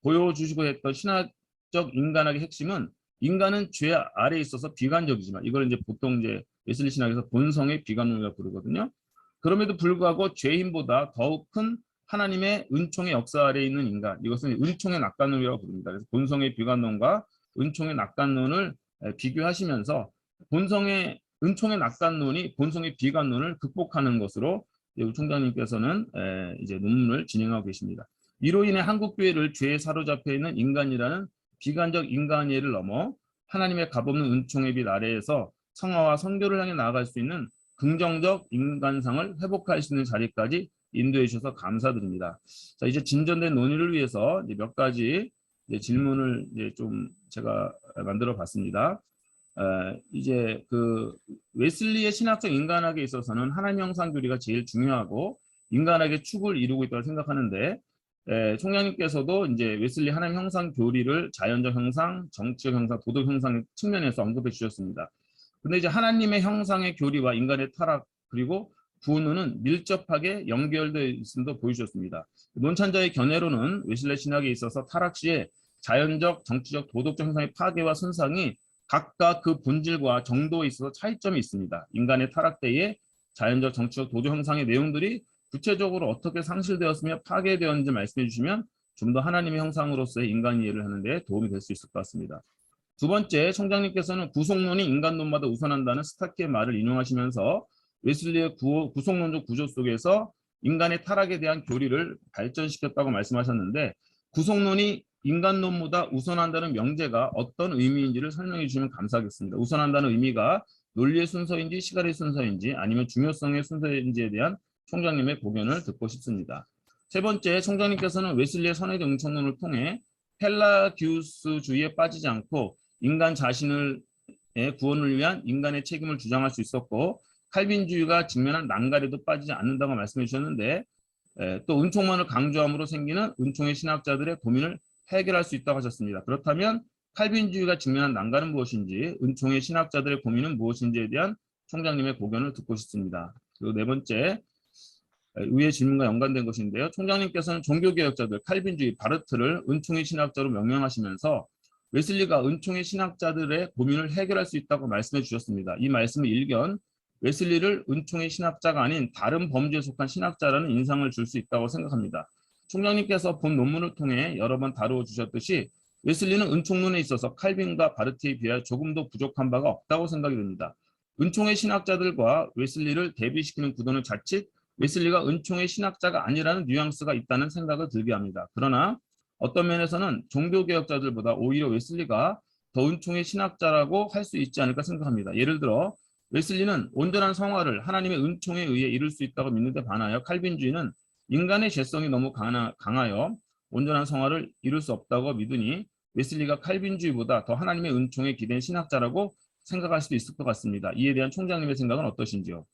S2: 보여주시고 했던 신학적 인간학의 핵심은 인간은 죄 아래에 있어서 비관적이지만 이걸 이제 보통 이제 웨슬리 신학에서 본성의 비관론이라고 부르거든요. 그럼에도 불구하고 죄인보다 더욱 큰 하나님의 은총의 역사 아래에 있는 인간, 이것은 은총의 낙관론이라고 부릅니다. 그래서 본성의 비관론과 은총의 낙관론을 비교하시면서 본성의 은총의 낙관론이 본성의 비관론을 극복하는 것으로 총장님께서는 이제 논문을 진행하고 계십니다. 이로 인해 한국교회를 죄에 사로잡혀 있는 인간이라는 비관적 인간이해를 넘어 하나님의 값없는 은총의 빛 아래에서 성화와 선교를 향해 나아갈 수 있는 긍정적 인간상을 회복할 수 있는 자리까지 인도해 주셔서 감사드립니다. 자, 이제 진전된 논의를 위해서 이제 몇 가지 이제 질문을 이제 좀 제가 만들어 봤습니다. 이제 그 웨슬리의 신학적 인간학에 있어서는 하나님 형상 교리가 제일 중요하고 인간학의 축을 이루고 있다고 생각하는데 총장님께서도 이제 웨슬리 하나님 형상 교리를 자연적 형상, 정치적 형상, 도덕 형상 측면에서 언급해 주셨습니다. 근데 이제 하나님의 형상의 교리와 인간의 타락 그리고 구원론은 밀접하게 연결되어 있음도 보여주셨습니다. 논찬자의 견해로는 웨슬리 신학에 있어서 타락 시에 자연적, 정치적, 도덕적 형상의 파괴와 손상이 각각 그 본질과 정도에 있어서 차이점이 있습니다. 인간의 타락 때에 자연적, 정치적, 도덕 형상의 내용들이 구체적으로 어떻게 상실되었으며 파괴되었는지 말씀해 주시면 좀 더 하나님의 형상으로서의 인간 이해를 하는데 도움이 될 수 있을 것 같습니다. 두 번째, 총장님께서는 구속론이 인간론마다 우선한다는 스타키의 말을 인용하시면서 웨슬리의 구속론적 구조 속에서 인간의 타락에 대한 교리를 발전시켰다고 말씀하셨는데 구속론이 인간론보다 우선한다는 명제가 어떤 의미인지를 설명해 주시면 감사하겠습니다. 우선한다는 의미가 논리의 순서인지 시간의 순서인지 아니면 중요성의 순서인지에 대한 총장님의 고견을 듣고 싶습니다. 세 번째, 총장님께서는 웨슬리의 선행적 은총론을 통해 펠라기우스주의에 빠지지 않고 인간 자신의 구원을 위한 인간의 책임을 주장할 수 있었고 칼빈주의가 직면한 난갈에도 빠지지 않는다고 말씀해 주셨는데 또 은총론을 강조함으로 생기는 은총의 신학자들의 고민을 해결할 수 있다고 하셨습니다. 그렇다면 칼빈주의가 직면한 난관은 무엇인지 은총의 신학자들의 고민은 무엇인지에 대한 총장님의 고견을 듣고 싶습니다. 그리고 네 번째, 위의 질문과 연관된 것인데요. 총장님께서는 종교개혁자들 칼빈주의 바르트를 은총의 신학자로 명명하시면서 웨슬리가 은총의 신학자들의 고민을 해결할 수 있다고 말씀해 주셨습니다. 이 말씀의 일견 웨슬리를 은총의 신학자가 아닌 다른 범주에 속한 신학자라는 인상을 줄 수 있다고 생각합니다. 총장님께서 본 논문을 통해 여러 번 다루어 주셨듯이 웨슬리는 은총론에 있어서 칼빈과 바르트에 비하여 조금 더 부족한 바가 없다고 생각이 듭니다. 은총의 신학자들과 웨슬리를 대비시키는 구도는 자칫 웨슬리가 은총의 신학자가 아니라는 뉘앙스가 있다는 생각을 들게 합니다. 그러나 어떤 면에서는 종교개혁자들보다 오히려 웨슬리가 더 은총의 신학자라고 할 수 있지 않을까 생각합니다. 예를 들어 웨슬리는 온전한 성화를 하나님의 은총에 의해 이룰 수 있다고 믿는데 반하여 칼빈주의는 인간의 죄성이 너무 강하여 온전한 성화를 이룰 수 없다고 믿으니 웨슬리가 칼빈주의보다 더 하나님의 은총에 기댄 신학자라고 생각할 수도 있을 것 같습니다. 이에 대한 총장님의 생각은 어떠신지요?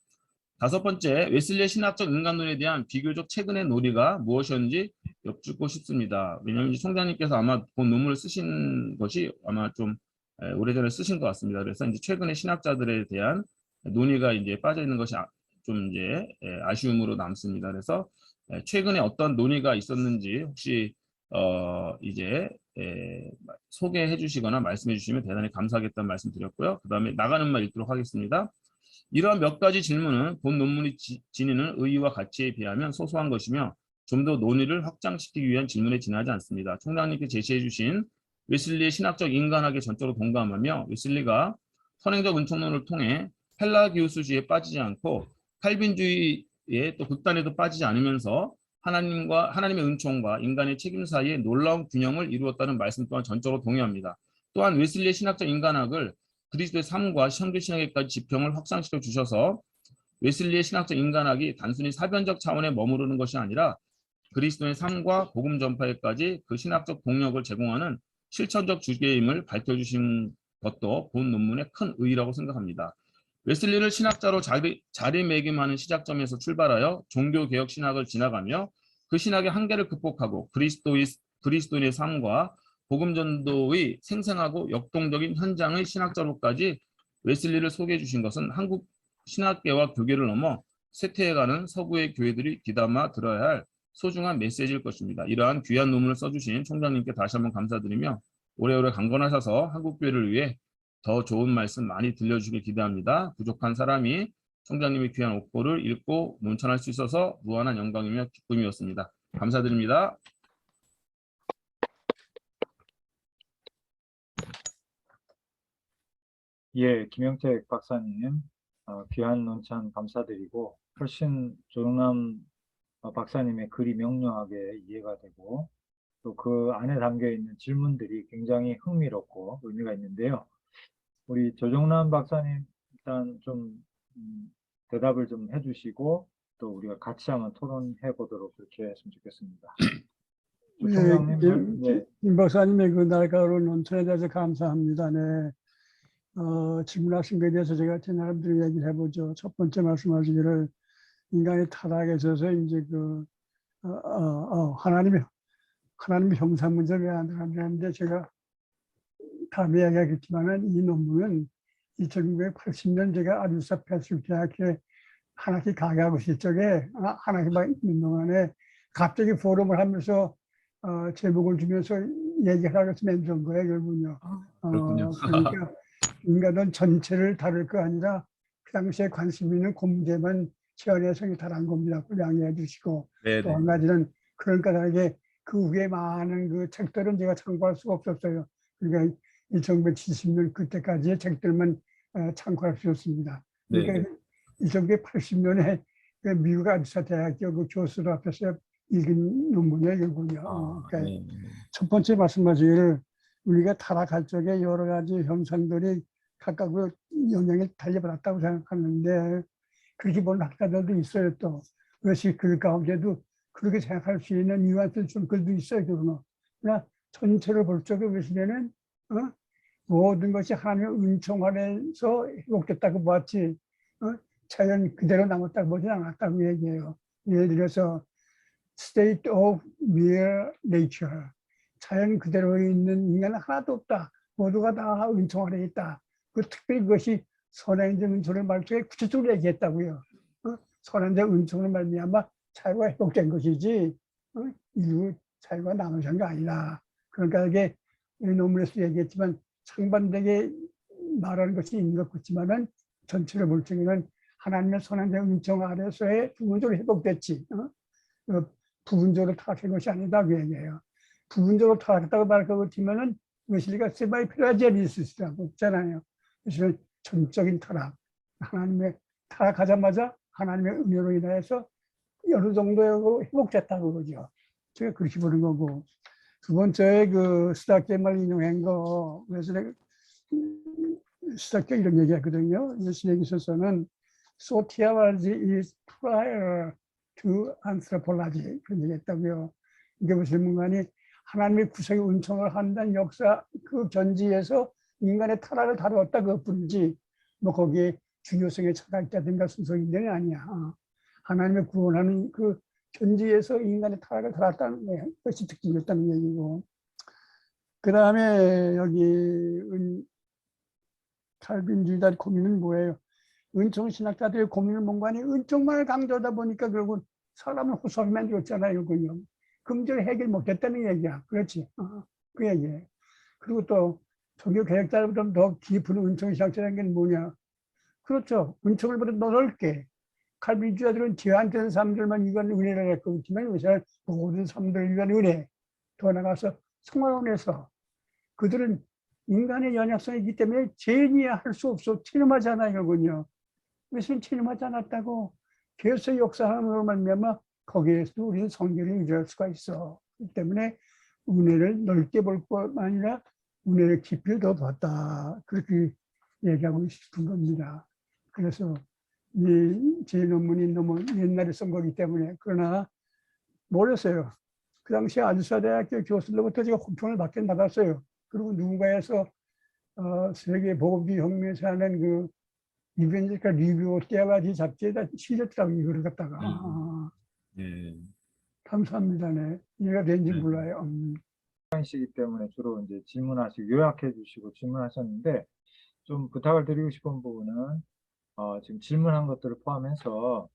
S2: 다섯 번째, 웨슬리의 신학적 인간론에 대한 비교적 최근의 논의가 무엇이었는지 여쭙고 싶습니다. 왜냐하면 총장님께서 아마 본 논문을 쓰신 것이 아마 좀 오래전에 쓰신 것 같습니다. 그래서 이제 최근의 신학자들에 대한 논의가 이제 빠져 있는 것이 좀 이제 아쉬움으로 남습니다. 그래서 최근에 어떤 논의가 있었는지 혹시 이제 소개해 주시거나 말씀해 주시면 대단히 감사하겠다는 말씀 드렸고요. 그 다음에 나가는 말 읽도록 하겠습니다. 이러한 몇 가지 질문은 본 논문이 지니는 의의와 가치에 비하면 소소한 것이며 좀 더 논의를 확장시키기 위한 질문에 지나지 않습니다. 총장님께 제시해 주신 웨슬리의 신학적 인간학에 전적으로 동감하며 웨슬리가 선행적 은총론을 통해 펠라기우스주의에 빠지지 않고 칼빈주의의 또 극단에도 빠지지 않으면서 하나님의 은총과 인간의 책임 사이에 놀라운 균형을 이루었다는 말씀 또한 전적으로 동의합니다. 또한 웨슬리의 신학적 인간학을 그리스도의 삶과 형제신학에까지 지평을 확산시켜 주셔서 웨슬리의 신학적 인간학이 단순히 사변적 차원에 머무르는 것이 아니라 그리스도의 삶과 복음 전파에까지 그 신학적 동력을 제공하는 실천적 주제임을 밝혀주신 것도 본 논문의 큰 의의라고 생각합니다. 웨슬리를 신학자로 자리매김하는 시작점에서 출발하여 종교개혁 신학을 지나가며 그 신학의 한계를 극복하고 그리스도인의 삶과 복음 전도의 생생하고 역동적인 현장의 신학자로까지 웨슬리를 소개해 주신 것은 한국 신학계와 교계를 넘어 쇠퇴해가는 서구의 교회들이 귀담아 들어야 할 소중한 메시지일 것입니다. 이러한 귀한 논문을 써주신 총장님께 다시 한번 감사드리며 오래오래 강건하셔서 한국교회를 위해 더 좋은 말씀 많이 들려주길 기대합니다. 부족한 사람이 총장님의 귀한 옥보를 읽고 논천할 수 있어서 무한한 영광이며 기쁨이었습니다. 감사드립니다.
S3: 예, 김영택 박사님, 귀한 논찬 감사드리고, 훨씬 조롱남 박사님의 글이 명료하게 이해가 되고, 또 그 안에 담겨 있는 질문들이 굉장히 흥미롭고 의미가 있는데요. 우리 조정남 박사님 일단 좀 대답을 좀 해주시고, 또 우리가 같이 한번 토론해 보도록 그렇게 했으면 좋겠습니다. 조 총장님, 네.
S4: 김 박사님의 그 날카로운 논천에 대해서 감사합니다. 네. 질문하신 것에 대해서 제가 제 나름대로 얘기를 해보죠. 첫 번째 말씀하시기를 인간의 타락에 있어서 이제 하나님의 형상 문제를 왜 안 들어가는데 제가 다음에 이야기하겠지만은 이 논문은 1980년 제가 아주사 패스트 대학에 한 학기 강의하고 있을 적에 한 학기만 있는 동안에 갑자기 포럼을 하면서 제목을 주면서 얘기하라고 해서 만든 거예요, 결국은요.
S2: 그렇군요.
S4: 그러니까 인간은 전체를 다룰 거 아니라 그 당시에 관심 있는 그 문제만 제안해서 다른 겁니다. 양해해 주시고 또 한 가지는 그러니까 다르게 그 후에 많은 그 책들은 제가 참고할 수가 없었어요. 그러니까 1970년 그때까지의 책들만 참고할 수 있었습니다. 그러니까 1980년에 미국 아주사 대학교 그 교수들 앞에서 읽은 논문이에요, 이거군요. 그러니까 첫 번째 말씀하시기를 우리가 타락할 적에 여러 가지 현상들이 각각 영향을 달려받았다고 생각하는데 그렇게 보는 학자들도 있어요. 또 그것이 글 가운데도 그렇게 생각할 수 있는 뉘앙스를 준 글도 있어요. 그러나 전체를 볼 적에 보시면은 모든 것이 하나님의 은총 아래서 회복됐다고 보았지 자연 그대로 남았다고 보지 않았다고 얘기해요. 예를 들어서 state of mere nature, 자연 그대로 있는 인간은 하나도 없다. 모두가 다 은총 아래 있다. 그 특별히 그것이 선행적 은총을 말쪽에 구체적으로 얘기했다고요. 선행적 은총을 말미암아 자유가 회복된 것이지 인류 자유가 남은 게 아니다. 그러니까 이게 논문에서 얘기했지만 상반되게 말하는 것이 있는 것 같지만은 전체를 볼 적에는 하나님의 선행적 은총 아래서의 부분적으로 회복됐지. 부분적으로 타락한 것이 아니다 그 얘기예요. 부분적으로 타락했다고 말하고 있지만은 웨슬리가 세바이 페라제리스라고 했잖아요. 그래서 전적인 타락, 하나님의 타락하자마자 하나님의 은혜로 인해서 어느 정도의 회복됐다고 그러죠. 제가 그렇게 보는 거고. 두 번째 그 스타케말 인용한 거, 웨슬리 스타케 이런 얘기했거든요. 웨슬리에 있어서는 소티아와지 is prior to anthropology 그런 얘기했다고요. 이게 무슨 문간이 하나님의 구속의 은총을 한다는 역사 그 견지에서 인간의 타락을 다루었다 그것뿐이지 뭐 거기에 중요성의 차가 있다든가 순서인들이 아니야. 하나님의 구원하는 그 견지에서 인간의 타락을 다뤘다는 것이 특징이었다는 얘기고. 그 다음에 여기 칼빈주의자의 고민은 뭐예요? 은총 신학자들의 고민은 뭔가 아니 은총만을 강조하다 보니까 결국 사람을 호소하게 만들었잖아요. 금전을 해결 못했다는 얘기야. 그렇지. 그 얘기예요. 그리고 또 종교 개혁자보다 더 깊은 은총 신학자라는 게 뭐냐? 그렇죠. 은총을 보다 더 넓게. 칼빈주자들은 제한된 사람들만 위한 은혜를 했고 있지만 요새는 모든 사람들을 위한 은혜. 더 나가서 성화원에서 그들은 인간의 연약성이기 때문에 죄인이야 할 수 없어. 체념하지 않아 이거군요. 그것은 체념하지 않았다고 계속 역사함으로 말미암아 거기에서도 우리는 성결을 유지할 수가 있어. 그렇기 때문에 은혜를 넓게 볼 뿐만 아니라 은혜를 깊이 더 봤다. 그렇게 얘기하고 싶은 겁니다. 그래서 제 논문이 너무 옛날에 쓴 거기 때문에 그러나 모르겠어요. 그 당시에 아주사대학교 교수들로부터 제가 호평을 받긴 받았어요. 그리고 누군가에서 세계 보건비 혁명에서 하는 그 이벤트가 리뷰 때와지 잡지에다 실렸더라고요. 이걸 갖다가.
S2: 예.
S4: 감사합니다. 네. 이해가 된지
S2: 네.
S4: 몰라요.
S3: 시기 때문에 주로 이제 질문하시고 요약해 주시고 질문하셨는데 좀 부탁을 드리고 싶은 부분은 지금 질문한 것들을 포함해서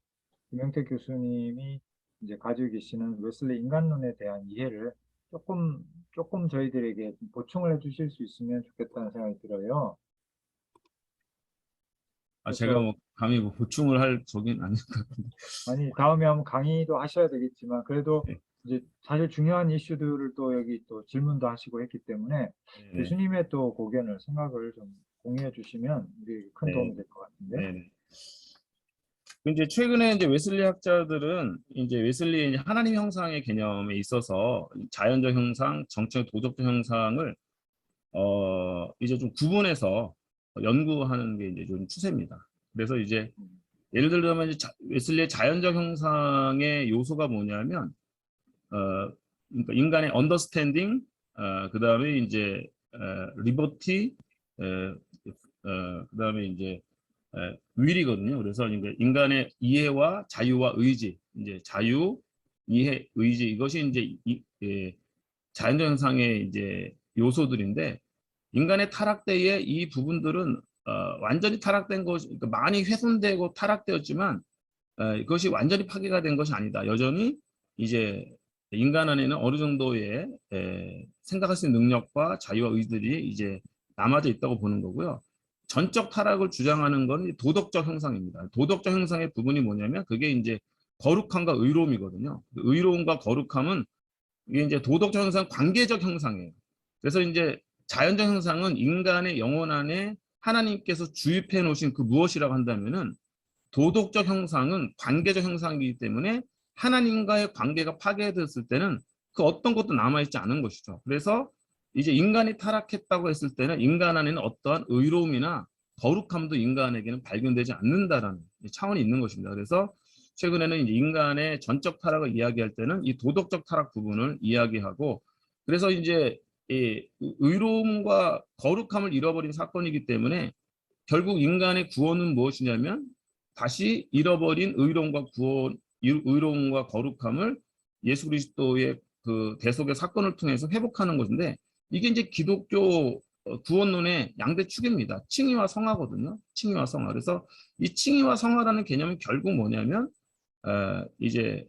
S3: 김영태 교수님이 이제 가지고 계시는 웨슬리 인간론에 대한 이해를 조금 저희들에게 보충을 해주실 수 있으면 좋겠다는 생각이 들어요.
S2: 제가 뭐 감히 뭐 보충을 할 적인 아닐 것 같은데.
S3: 아니 다음에 한번 강의도 하셔야 되겠지만 그래도
S2: 네.
S3: 이제 사실 중요한 이슈들을 또 여기 또 질문도 하시고 했기 때문에
S2: 네.
S3: 교수님의 또 고견을 생각을 좀 공유해 주시면 우리 큰
S2: 네.
S3: 도움이 될 것 같은데.
S2: 네. 이제 최근에 이제 웨슬리 학자들은 이제 웨슬리의 하나님 형상의 개념에 있어서 자연적 형상, 정치적 도덕적 형상을 이제 좀 구분해서 연구하는 게 이제 좀 추세입니다. 그래서 이제 예를 들면 이제 웨슬리의 자연적 형상의 요소가 뭐냐면 그러니까 인간의 언더스탠딩, 그다음에 이제 리버티, 그다음에 이제 윌이거든요. 그래서 인간의 이해와 자유와 의지, 이제 자유, 이해, 의지 이것이 이제 자연적 현상의 이제 요소들인데 인간의 타락 때에 이 부분들은 완전히 타락된 것이 그러니까 많이 훼손되고 타락되었지만 그것이 완전히 파괴가 된 것이 아니다. 여전히 이제 인간 안에는 어느 정도의 생각할 수 있는 능력과 자유와 의지들이 이제 남아져 있다고 보는 거고요. 전적 타락을 주장하는 건 도덕적 형상입니다. 도덕적 형상의 부분이 뭐냐면 그게 이제 거룩함과 의로움이거든요. 의로움과 거룩함은 이게 이제 도덕적 형상, 관계적 형상이에요. 그래서 이제 자연적 형상은 인간의 영혼 안에 하나님께서 주입해 놓으신 그 무엇이라고 한다면은 도덕적 형상은 관계적 형상이기 때문에 하나님과의 관계가 파괴됐을 때는 그 어떤 것도 남아있지 않은 것이죠. 그래서 이제 인간이 타락했다고 했을 때는 인간 안에는 어떠한 의로움이나 거룩함도 인간에게는 발견되지 않는다라는 차원이 있는 것입니다. 그래서 최근에는 이제 인간의 전적 타락을 이야기할 때는 이 도덕적 타락 부분을 이야기하고 그래서 이제 이 의로움과 거룩함을 잃어버린 사건이기 때문에 결국 인간의 구원은 무엇이냐면 다시 잃어버린 의로움과 거룩함을 예수 그리스도의 그 대속의 사건을 통해서 회복하는 것인데 이게 이제 기독교 구원론의 양대 축입니다. 칭의와 성화거든요. 칭의와 성화. 그래서 이 칭의와 성화라는 개념은 결국 뭐냐면 이제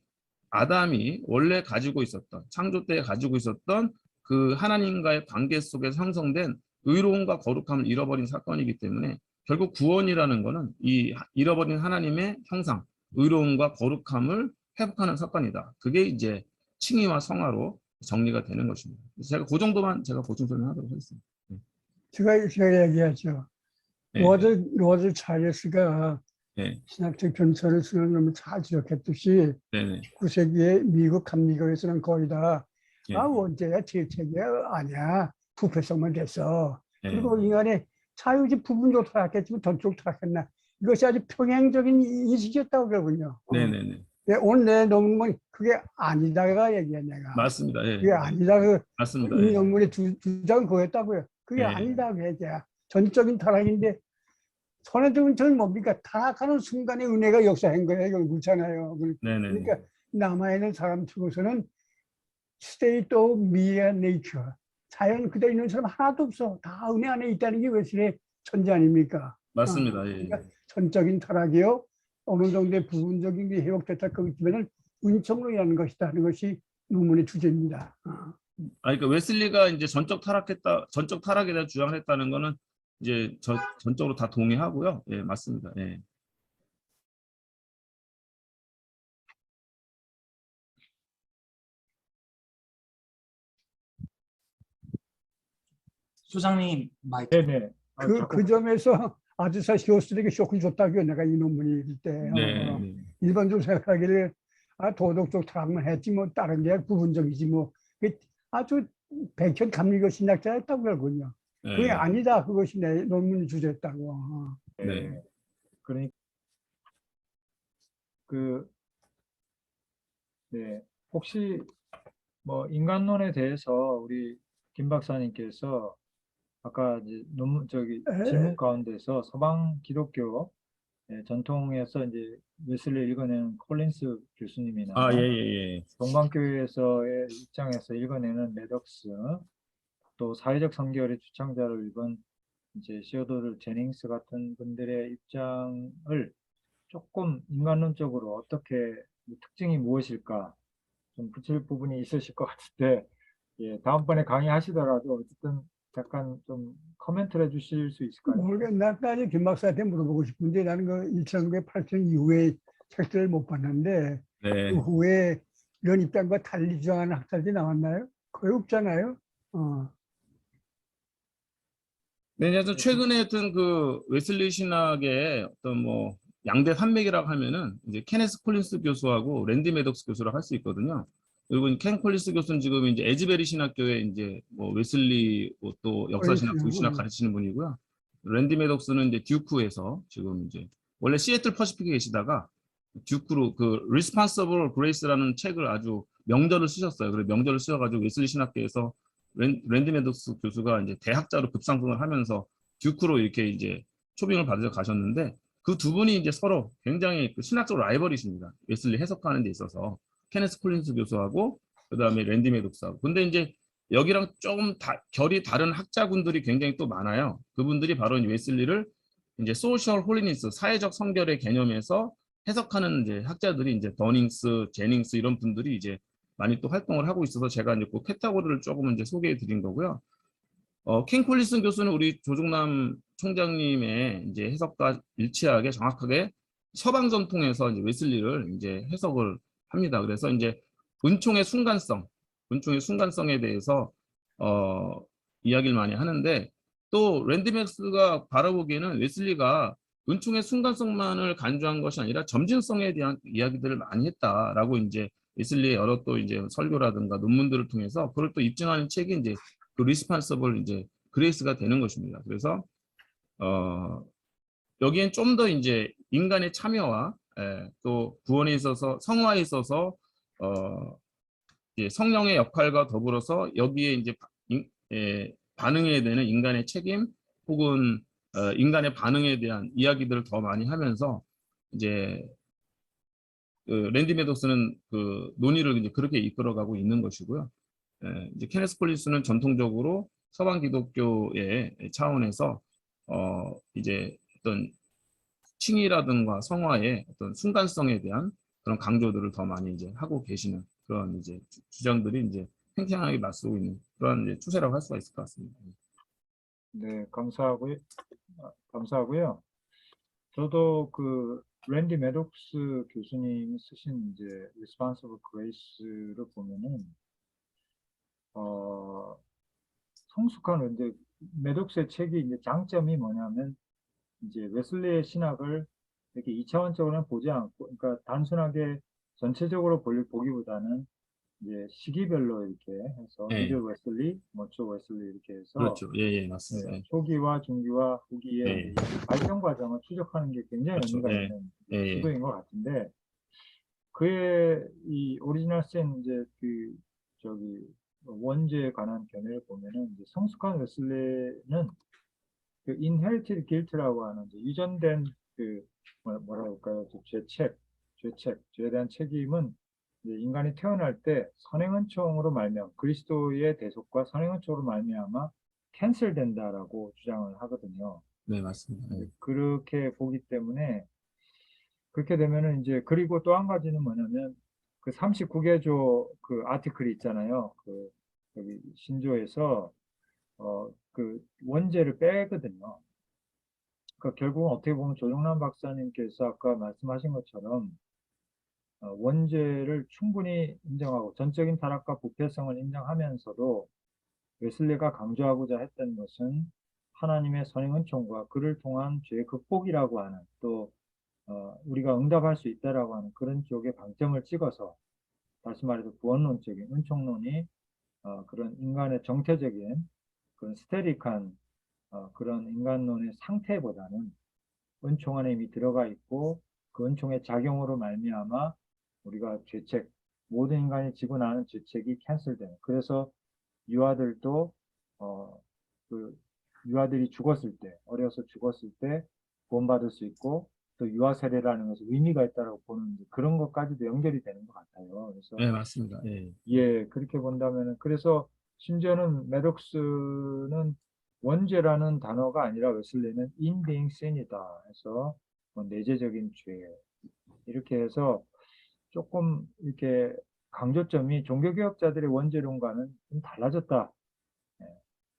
S2: 아담이 원래 가지고 있었던 창조 때 가지고 있었던 그 하나님과의 관계 속에서 형성된 의로움과 거룩함을 잃어버린 사건이기 때문에 결국 구원이라는 것은 이 잃어버린 하나님의 형상, 의로움과 거룩함을 회복하는 사건이다. 그게 이제 칭의와 성화로 정리가 되는 것입니다. 제가 그 정도만 제가 보충 설명하도록 하겠습니다.
S4: 제가 얘기하죠.
S2: 네.
S4: 로저 차일스가
S2: 네.
S4: 신학적 변천을 쓰는 놈을 잘 지적했듯이
S2: 네네.
S4: 19세기에 미국 감리교에서는 거의 다
S2: 네.
S4: 원죄야 질책이야 아니야 부패성만 됐어.
S2: 네.
S4: 그리고 인간의 자유지 부분적으로 타락했지만 전적으로 타락했나 이것이 아주 평행적인 인식이었다고 그러군요.
S2: 네네네.
S4: 오늘 내 논문 그게 아니다가 얘기야 내가.
S2: 맞습니다. 예.
S4: 그게 아니다.
S2: 맞습니다.
S4: 이
S2: 예.
S4: 논문의 주장은 그거였다고요. 그게
S2: 예.
S4: 아니다 그 얘기야. 전적인 타락인데 선해적인 전 뭡니까? 타락하는 순간에 은혜가 역사한 거예요. 이건 그렇잖아요.
S2: 네네.
S4: 그러니까 남아있는 사람 중에서는 state of mere nature. 자연 그대로 있는 사람 하나도 없어. 다 은혜 안에 있다는 게 웨슬리의 천재 아닙니까?
S2: 맞습니다. 예.
S4: 그러니까 전적인 타락이요. 어느 정도의 부분적인 게 회복됐다 그렇지만은 은총으로 인한 것이다 하는 것이 논문의 주제입니다.
S2: 그러니까 웨슬리가 이제 전적 타락에 대한 주장을 했다는 거는 이제 전적으로 다 동의하고요. 예, 맞습니다. 예.
S5: 소장님 마이크.
S3: 네네.
S4: 그 점에서 아주사 교수에게 쇼크를 줬다고요. 내가 이 논문을 읽을 때.
S2: 네, 네.
S4: 일반적으로 생각하기를 도덕적 타락만 했지 뭐 다른 게 부분적이지 뭐 아주 백현감리교 신학자였다고 그러군요. 그게
S2: 네.
S4: 아니다. 그것이 내 논문 주제였다고.
S2: 네.
S3: 그러니까 네. 혹시 뭐 인간론에 대해서 우리 김 박사님께서 아까 이제 논문 질문 가운데서 서방 기독교 전통에서 이제 웨슬리 읽어내는 콜린스 교수님이나
S2: 아, 예, 예, 예.
S3: 동방교회에서의 입장에서 읽어내는 매덕스, 또 사회적 선결의 주창자를 읽은 이제 시어도르 제닝스 같은 분들의 입장을 조금 인간론적으로 어떻게 특징이 무엇일까 좀 붙일 부분이 있으실 것 같은데, 예, 다음번에 강의하시더라도 어쨌든 잠깐 좀 코멘트를 해주실 수 있을까요?
S4: 모르겠나? 나는 김 박사한테 물어보고 싶은데 나는 그 1908년 이후에 책들을 못 봤는데
S2: 네.
S4: 그 후에 이런 입장과 달리 주장하는 학자들이 나왔나요? 거의 없잖아요.
S2: 네, 그래서 최근에 어떤 그 웨슬리 신학의 어떤 뭐 양대 산맥이라고 하면은 이제 케네스 콜린스 교수하고 랜디 매덕스 교수라고 할 수 있거든요. 그리고 켄 콜린스 교수는 지금 이제 에즈베리 신학교에 이제 뭐 웨슬리 뭐또 역사 신학, 불신학 가르치는 분이고요. 랜디 매덕스는 이제 듀크에서 지금 이제 원래 시애틀 퍼시픽에 계시다가 듀크로 그 Responsible Grace라는 책을 아주 명저를 쓰셨어요. 그래서 명저를 쓰셔가지고 웨슬리 신학교에서 랜디 매덕스 교수가 이제 대학자로 급상승을 하면서 듀크로 이렇게 이제 초빙을 받으러 가셨는데 그 두 분이 이제 서로 굉장히 그 신학적 라이벌이십니다. 웨슬리 해석하는 데 있어서 케네스 콜린스 교수하고 그다음에 랜디 매덕스하고. 근데 이제 여기랑 조금 결이 다른 학자분들이 굉장히 또 많아요. 그분들이 바로 웨슬리를 이제 소셜 홀리니스, 사회적 성결의 개념에서 해석하는 이제 학자들이 이제 더닝스, 제닝스 이런 분들이 이제 많이 또 활동을 하고 있어서 제가 이제 그 카테고리를 조금 이제 소개해 드린 거고요. 켄 콜린슨 교수는 우리 조중남 총장님의 이제 해석과 일치하게 정확하게 서방 전통에서 이제 웨슬리를 이제 해석을 합니다. 그래서 이제 은총의 순간성에 대해서 이야기를 많이 하는데 또 랜디 맥스가 바라보기에는 웨슬리가 은총의 순간성만을 간주한 것이 아니라 점진성에 대한 이야기들을 많이 했다라고 이제 웨슬리의 여러 또 이제 설교라든가 논문들을 통해서 그걸 또 입증하는 책이 이제 그 리스판서블 이제 그레이스가 되는 것입니다. 그래서 여기엔 좀 더 이제 인간의 참여와 또 구원에 있어서 성화에 있어서 이제 성령의 역할과 더불어서 여기에 이제 반응해야 되는 인간의 책임 혹은 인간의 반응에 대한 이야기들을 더 많이 하면서 이제 그 랜디 매독스는 그 논의를 이제 그렇게 이끌어가고 있는 것이고요. 이제 케네스 콜린스는 전통적으로 서방 기독교의 차원에서 이제 어떤 칭의라든가 성화의 어떤 순간성에 대한 그런 강조들을 더 많이 이제 하고 계시는 그런 이제 주장들이 이제 팽팽하게 맞서고 있는 그런 이제 추세라고 할 수가 있을 것 같습니다.
S3: 네, 감사하고요. 저도 그 랜디 매독스 교수님이 쓰신 이제 Responsible Grace를 보면은 성숙한 랜디 매독스의 책이 이제 장점이 뭐냐면 이제 웨슬리의 신학을 이렇게 2차원적으로는 보지 않고, 그러니까 단순하게 전체적으로 보기보다는 이제 시기별로 이렇게 해서 미들 웨슬리, 모초 웨슬리 이렇게 해서
S2: 그렇죠. 예, 맞습니다.
S3: 네, 초기와 중기와 후기의
S2: 네.
S3: 발전 과정을 추적하는 게 굉장히
S2: 그렇죠.
S3: 의미가 있는 시도인 것 같은데 그의 이 오리지널 센 이제 그 저기 원죄에 관한 견해를 보면은 이제 성숙한 웨슬리는 그 inherited guilt라고 하는 이제 유전된 그 뭐라 할까요? 죄에 대한 책임은 이제 인간이 태어날 때 선행은총으로 말미암아 그리스도의 대속과 선행은총으로 말미암아 캔슬된다라고 주장을 하거든요.
S2: 네, 맞습니다.
S3: 그렇게 보기 때문에 그렇게 되면은 이제 그리고 또 한 가지는 뭐냐면 그 39개조 그 아티클이 있잖아요. 그 여기 신조에서 그 원죄를 빼거든요. 그러니까 결국은 어떻게 보면 조정남 박사님께서 아까 말씀하신 것처럼 원죄를 충분히 인정하고 전적인 타락과 부패성을 인정하면서도 웨슬리가 강조하고자 했던 것은 하나님의 선행 은총과 그를 통한 죄 극복이라고 하는 또 우리가 응답할 수 있다라고 하는 그런 쪽에 방점을 찍어서 다시 말해서 구원론적인 은총론이 그런 인간의 정태적인 그런 스테릭한 그런 인간론의 상태보다는 은총 안에 이미 들어가 있고 그 은총의 작용으로 말미암아 우리가 죄책 모든 인간이 지고 나는 죄책이 캔슬되는 그래서 유아들도 그 유아들이 죽었을 때 어려서 죽었을 때 구원받을 수 있고 또 유아 세례라는 것이 의미가 있다라고 보는 그런 것까지도 연결이 되는 것 같아요. 그래서
S2: 네, 맞습니다. 예.
S3: 예, 그렇게 본다면은, 그래서 심지어는 매독스는 원죄라는 단어가 아니라 웨슬리는 in being sin이다 해서 뭐 내재적인 죄 이렇게 해서 조금 이렇게 강조점이 종교개혁자들의 원죄론과는 좀 달라졌다. 예,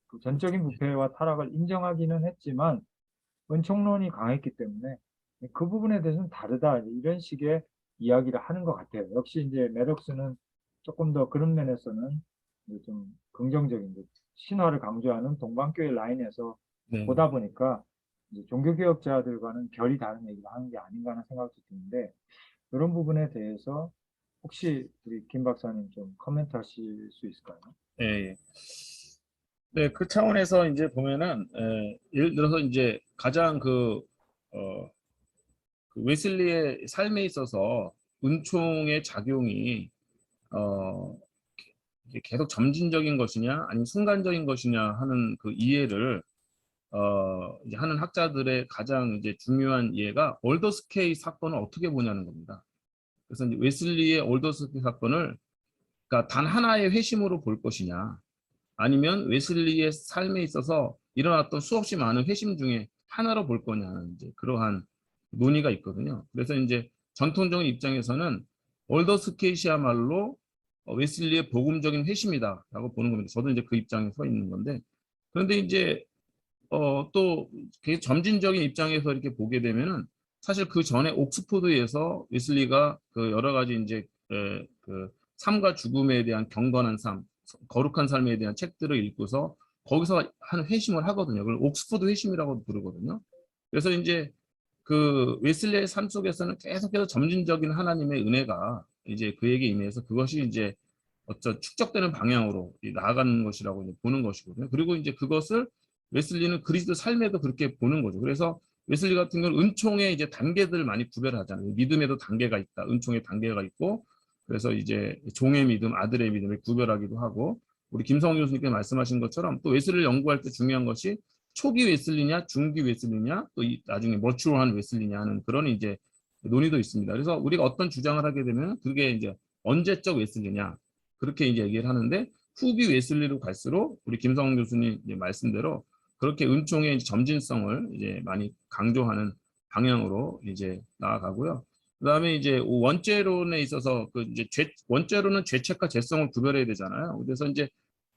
S3: 그 전적인 부패와 타락을 인정하기는 했지만 은총론이 강했기 때문에 그 부분에 대해서는 다르다 이런 식의 이야기를 하는 것 같아요. 역시 이제 매독스는 조금 더 그런 면에서는 이제 좀 긍정적인 이제 신화를 강조하는 동방교회 라인에서
S2: 네.
S3: 보다 보니까 이제 종교개혁자들과는 결이 다른 얘기를 하는 게 아닌가 하는 생각도 드는데 이런 부분에 대해서 혹시 우리 김 박사님 좀 코멘트 하실 수 있을까요?
S2: 예. 네, 그 차원에서 이제 보면은 예를 들어서 이제 가장 그 웨슬리의 삶에 있어서 은총의 작용이 어, 이게 계속 점진적인 것이냐 아니면 순간적인 것이냐 하는 그 이해를 이제 하는 학자들의 가장 이제 중요한 이해가 올더스케이 사건을 어떻게 보냐는 겁니다. 그래서 이제 웨슬리의 올더스케이 사건을 그러니까 단 하나의 회심으로 볼 것이냐 아니면 웨슬리의 삶에 있어서 일어났던 수없이 많은 회심 중에 하나로 볼 거냐는 이제 그러한 논의가 있거든요. 그래서 이제 전통적인 입장에서는 올더스케이시야말로 웨슬리의 복음적인 회심이다라고 보는 겁니다. 저도 이제 그 입장에 서 있는 건데 그런데 이제 또 점진적인 입장에서 이렇게 보게 되면은 사실 그 전에 옥스포드에서 웨슬리가 그 여러 가지 이제 그 삶과 죽음에 대한 경건한 삶, 거룩한 삶에 대한 책들을 읽고서 거기서 한 회심을 하거든요. 그걸 옥스포드 회심이라고 부르거든요. 그래서 이제 그 웨슬리의 삶 속에서는 계속해서 점진적인 하나님의 은혜가 이제 그에게 임해서 그것이 이제 축적되는 방향으로 나아가는 것이라고 이제 보는 것이거든요. 그리고 이제 그것을 웨슬리는 그리스도 삶에도 그렇게 보는 거죠. 그래서 웨슬리 같은 경우는 은총의 이제 단계들을 많이 구별하잖아요. 믿음에도 단계가 있다. 은총의 단계가 있고 그래서 이제 종의 믿음, 아들의 믿음을 구별하기도 하고 우리 김성훈 교수님께서 말씀하신 것처럼 또 웨슬리를 연구할 때 중요한 것이 초기 웨슬리냐, 중기 웨슬리냐, 또 나중에 머추어한 웨슬리냐 하는 그런 이제 논의도 있습니다. 그래서 우리가 어떤 주장을 하게 되면 그게 이제 언제적 웨슬리냐 그렇게 이제 얘기를 하는데 후기 웨슬리로 갈수록 우리 김성훈 교수님 이제 말씀대로 그렇게 은총의 점진성을 이제 많이 강조하는 방향으로 이제 나아가고요. 그다음에 이제 원죄론에 있어서 그 이제 원죄론은 죄책과 죄성을 구별해야 되잖아요. 그래서 이제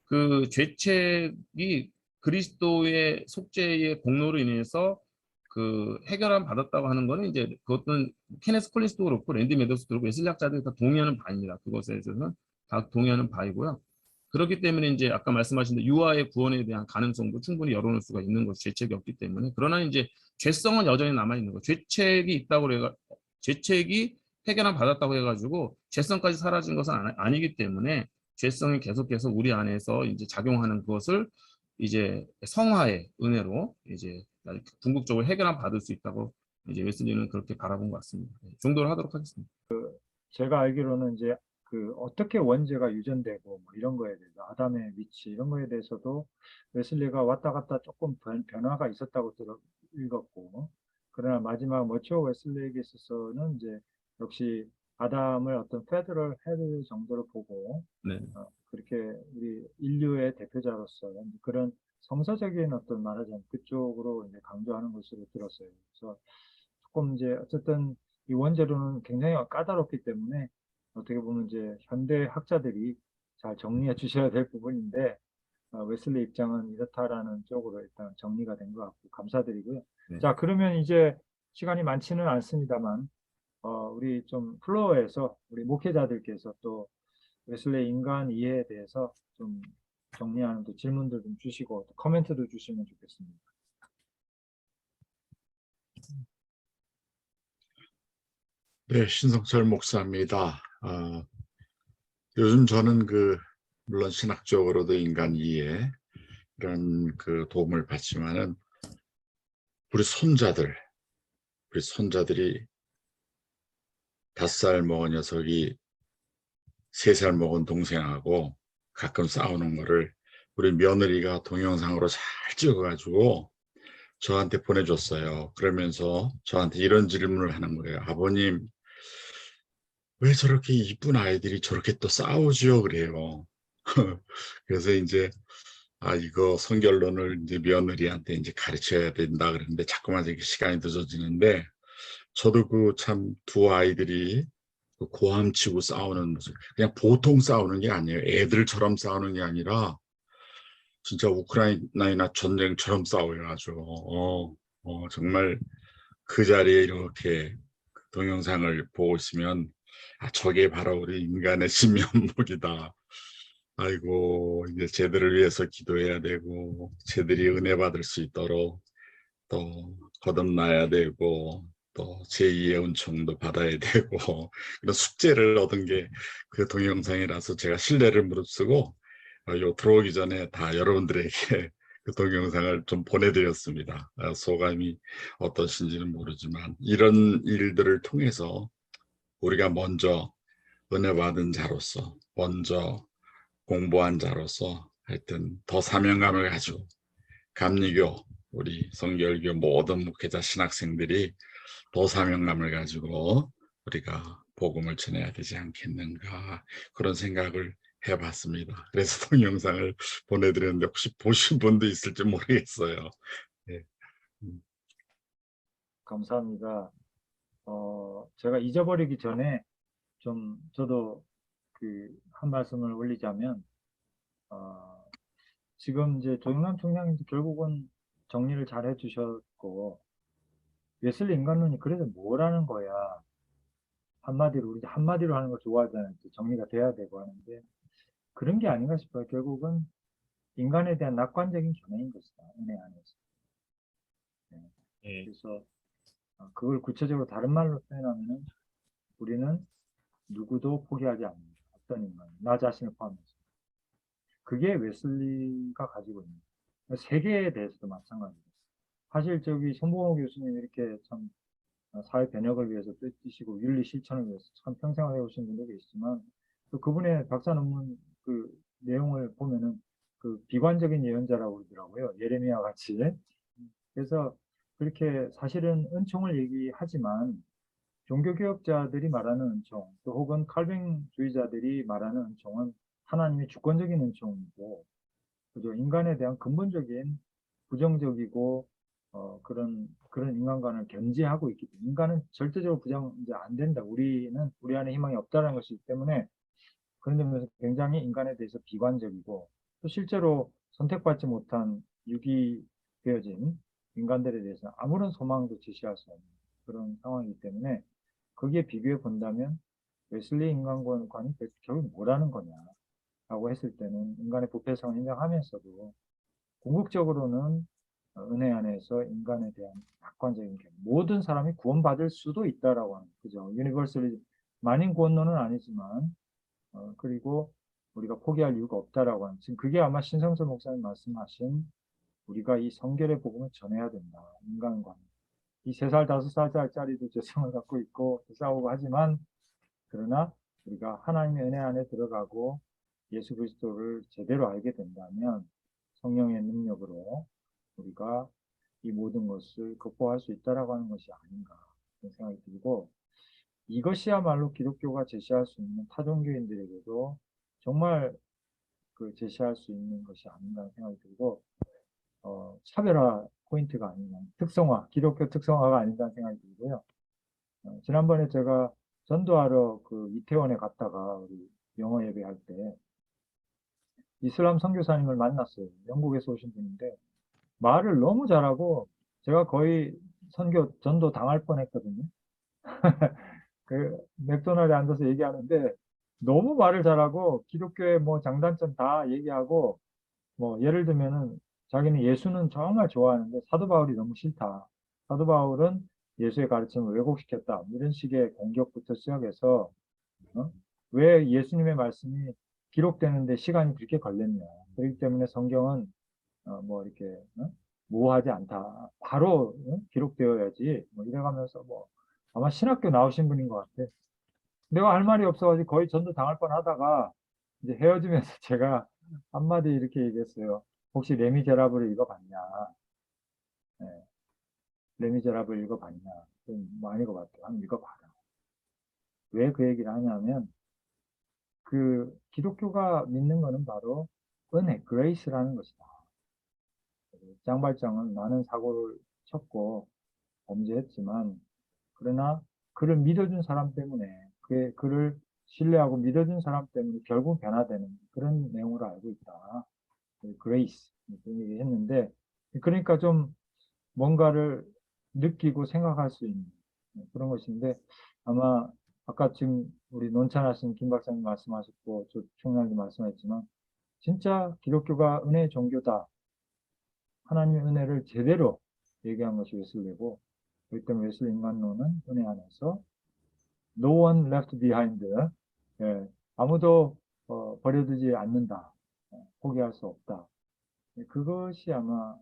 S2: 그 죄책이 그리스도의 속죄의 공로로 인해서 그 해결함 받았다고 하는 거는 이제 그것은 케네스 콜린스도 그렇고 랜디 메더스도 그렇고 웨슬리 학자들이 다 동의하는 바입니다. 그것에 대해서는 다 동의하는 바이고요. 그렇기 때문에 이제 아까 말씀하신 대로 유아의 구원에 대한 가능성도 충분히 열어놓을 수가 있는 것이 죄책이 없기 때문에 그러나 이제 죄성은 여전히 남아 있는 거. 죄책이 있다고 해가 죄책이 해결함 받았다고 해가지고 죄성까지 사라진 것은 아니기 때문에 죄성이 계속해서 우리 안에서 이제 작용하는 그것을 이제 성화의 은혜로 이제 궁극적으로 해결함 받을 수 있다고 이제 웨슬리는 그렇게 바라본 것 같습니다. 정도를 하도록 하겠습니다.
S3: 제가 알기로는 이제 그 어떻게 원죄가 유전되고 뭐 이런 거에 대해서 아담의 위치 이런 거에 대해서도 웨슬리가 왔다 갔다 조금 변화가 있었다고 읽었고 그러나 마지막 머추어 웨슬리에게 있어서는 이제 역시 아담을 어떤 페더럴 헤드 정도로 보고
S2: 네.
S3: 그렇게 우리 인류의 대표자로서 그런 성서적인 어떤 말하자면 그쪽으로 이제 강조하는 것으로 들었어요. 그래서 조금 이제 어쨌든 이 원죄론은 굉장히 까다롭기 때문에 어떻게 보면 이제 현대 학자들이 잘 정리해 주셔야 될 부분인데 웨슬리 입장은 이렇다라는 쪽으로 일단 정리가 된 것 같고 감사드리고요.
S2: 네.
S3: 자, 그러면 이제 시간이 많지는 않습니다만, 우리 좀 플로어에서 우리 목회자들께서 또 웨슬레이 인간 이해에 대해서 좀 정리하는 또 질문들 좀 주시고 또 코멘트도 주시면 좋겠습니다.
S5: 네, 신성철 목사입니다. 요즘 저는 물론 신학적으로도 인간 이해 이런 도움을 받지만은 우리 손자들이 5살 먹은 녀석이 3살 먹은 동생하고 가끔 싸우는 거를 우리 며느리가 동영상으로 잘 찍어가지고 저한테 보내줬어요. 그러면서 저한테 이런 질문을 하는 거예요. 아버님, 왜 저렇게 이쁜 아이들이 저렇게 또 싸우지요? 그래요. 그래서 이제 이거 성결론을 이제 며느리한테 이제 가르쳐야 된다 그러는데 자꾸만 이렇게 시간이 늦어지는데 저도 참 두 아이들이 고함치고 싸우는 모습, 그냥 보통 싸우는 게 아니에요. 애들처럼 싸우는 게 아니라 진짜 우크라이나 전쟁처럼 싸워요. 아주 정말 그 자리에 이렇게 동영상을 보고 있으면 저게 바로 우리 인간의 신면목이다. 아이고, 이제 쟤들을 위해서 기도해야 되고 쟤들이 은혜 받을 수 있도록 또 거듭나야 되고 또 제2의 은총도 받아야 되고 그런 숙제를 얻은 게 그 동영상이라서 제가 신뢰를 무릅쓰고 요 들어오기 전에 다 여러분들에게 그 동영상을 좀 보내드렸습니다. 소감이 어떠신지는 모르지만 이런 일들을 통해서 우리가 먼저 은혜 받은 자로서 먼저 공부한 자로서 하여튼 더 사명감을 가지고 감리교 우리 성결교 모든 목회자 신학생들이 더 사명감을 가지고 우리가 복음을 전해야 되지 않겠는가 그런 생각을 해봤습니다. 그래서 동영상을 보내드렸는데 혹시 보신 분도 있을지 모르겠어요. 네.
S3: 감사합니다. 제가 잊어버리기 전에 좀 저도 한 말씀을 올리자면, 지금 이제 조영남 총장님도 결국은 정리를 잘 해주셨고, 웨슬리 인간론이 그래서 뭐라는 거야. 한마디로, 우리 한마디로 하는 걸 좋아하잖아요. 정리가 돼야 되고 하는데, 그런 게 아닌가 싶어요. 결국은 인간에 대한 낙관적인 견해인 것이다. 은혜 안에서. 네. 그래서 그걸 구체적으로 다른 말로 표현하면은 우리는 누구도 포기하지 않는다. 어떤 인간, 나 자신을 포함해서. 그게 웨슬리가 가지고 있는 세계에 대해서도 마찬가지예요. 사실 손보호 교수님 이렇게 참 사회 변혁을 위해서 뛰시고 윤리 실천을 위해서 참 평생 해오신 분도 계시지만 또 그분의 박사 논문 내용을 보면은 비관적인 예언자라고 그러더라고요. 예레미야 같이. 그래서 그렇게 사실은 은총을 얘기하지만 종교개혁자들이 말하는 은총, 또 혹은 칼빈주의자들이 말하는 은총은 하나님의 주권적인 은총이고, 그죠? 인간에 대한 근본적인 부정적이고 그런 인간관을 견지하고 있기 때문에 인간은 절대적으로 이제 안 된다. 우리 안에 희망이 없다는 것이기 때문에 그런 점에서 굉장히 인간에 대해서 비관적이고 또 실제로 선택받지 못한 유기되어진 인간들에 대해서 아무런 소망도 제시할 수 없는 그런 상황이기 때문에 거기에 비교해 본다면 웨슬리 인간관이 결국 뭐라는 거냐라고 했을 때는 인간의 부패성을 인정하면서도 궁극적으로는 은혜 안에서 인간에 대한 낙관적인 견해. 모든 사람이 구원받을 수도 있다라고 하는 그죠. 유니버설리 만인 구원론은 아니지만 그리고 우리가 포기할 이유가 없다라고 하는 지금 그게 아마 신성철 목사님 말씀하신 우리가 이 성결의 복음을 전해야 된다. 인간관. 이 3살, 5살짜리도 죄성을 갖고 있고 싸우고 하지만 그러나 우리가 하나님의 은혜 안에 들어가고 예수 그리스도를 제대로 알게 된다면 성령의 능력으로 우리가 이 모든 것을 극복할 수 있다라고 하는 것이 아닌가 그런 생각이 들고 이것이야말로 기독교가 제시할 수 있는 타종교인들에게도 정말 제시할 수 있는 것이 아닌가 하는 생각이 들고 차별화 포인트가 아닌가 특성화 기독교 특성화가 아닌가 하는 생각이 들고요. 지난번에 제가 전도하러 이태원에 갔다가 우리 영어 예배할 때 이슬람 선교사님을 만났어요. 영국에서 오신 분인데 말을 너무 잘하고 제가 거의 전도 당할 뻔했거든요. 그 맥도날드에 앉아서 얘기하는데 너무 말을 잘하고 기독교의 뭐 장단점 다 얘기하고 뭐 예를 들면은 자기는 예수는 정말 좋아하는데 사도 바울이 너무 싫다. 사도 바울은 예수의 가르침을 왜곡시켰다. 이런 식의 공격부터 시작해서 어? 왜 예수님의 말씀이 기록되는데 시간이 그렇게 걸렸냐. 그렇기 때문에 성경은 뭐 이렇게 모호하지 않다. 바로 기록되어야지. 뭐 이래가면서 뭐 아마 신학교 나오신 분인 것 같아. 내가 할 말이 없어가지고 거의 전도 당할 뻔하다가 이제 헤어지면서 제가 한마디 이렇게 얘기했어요. 혹시 레미제라블을 읽어봤냐? 네, 레미제라블 읽어봤냐? 많이 읽어봤대. 한번 읽어봐라. 왜 그 얘기를 하냐면 그 기독교가 믿는 거는 바로 은혜, 그레이스라는 것이다. 장발장은 많은 사고를 쳤고 범죄했지만 그러나 그를 믿어준 사람 때문에 그를 신뢰하고 믿어준 사람 때문에 결국 변화되는 그런 내용으로 알고 있다. 그레이스 그런 얘기 했는데 그러니까 좀 뭔가를 느끼고 생각할 수 있는 그런 것인데 아마 아까 지금 우리 논찬하신 김 박사님 말씀하셨고 조 총장님 말씀하셨지만 진짜 기독교가 은혜의 종교다. 하나님의 은혜를 제대로 얘기한 것이 웨슬리고 그렇기 때문에 웨슬리 인간론은 은혜 안에서 No one left behind. 예, 아무도 버려두지 않는다. 포기할 수 없다. 그것이 아마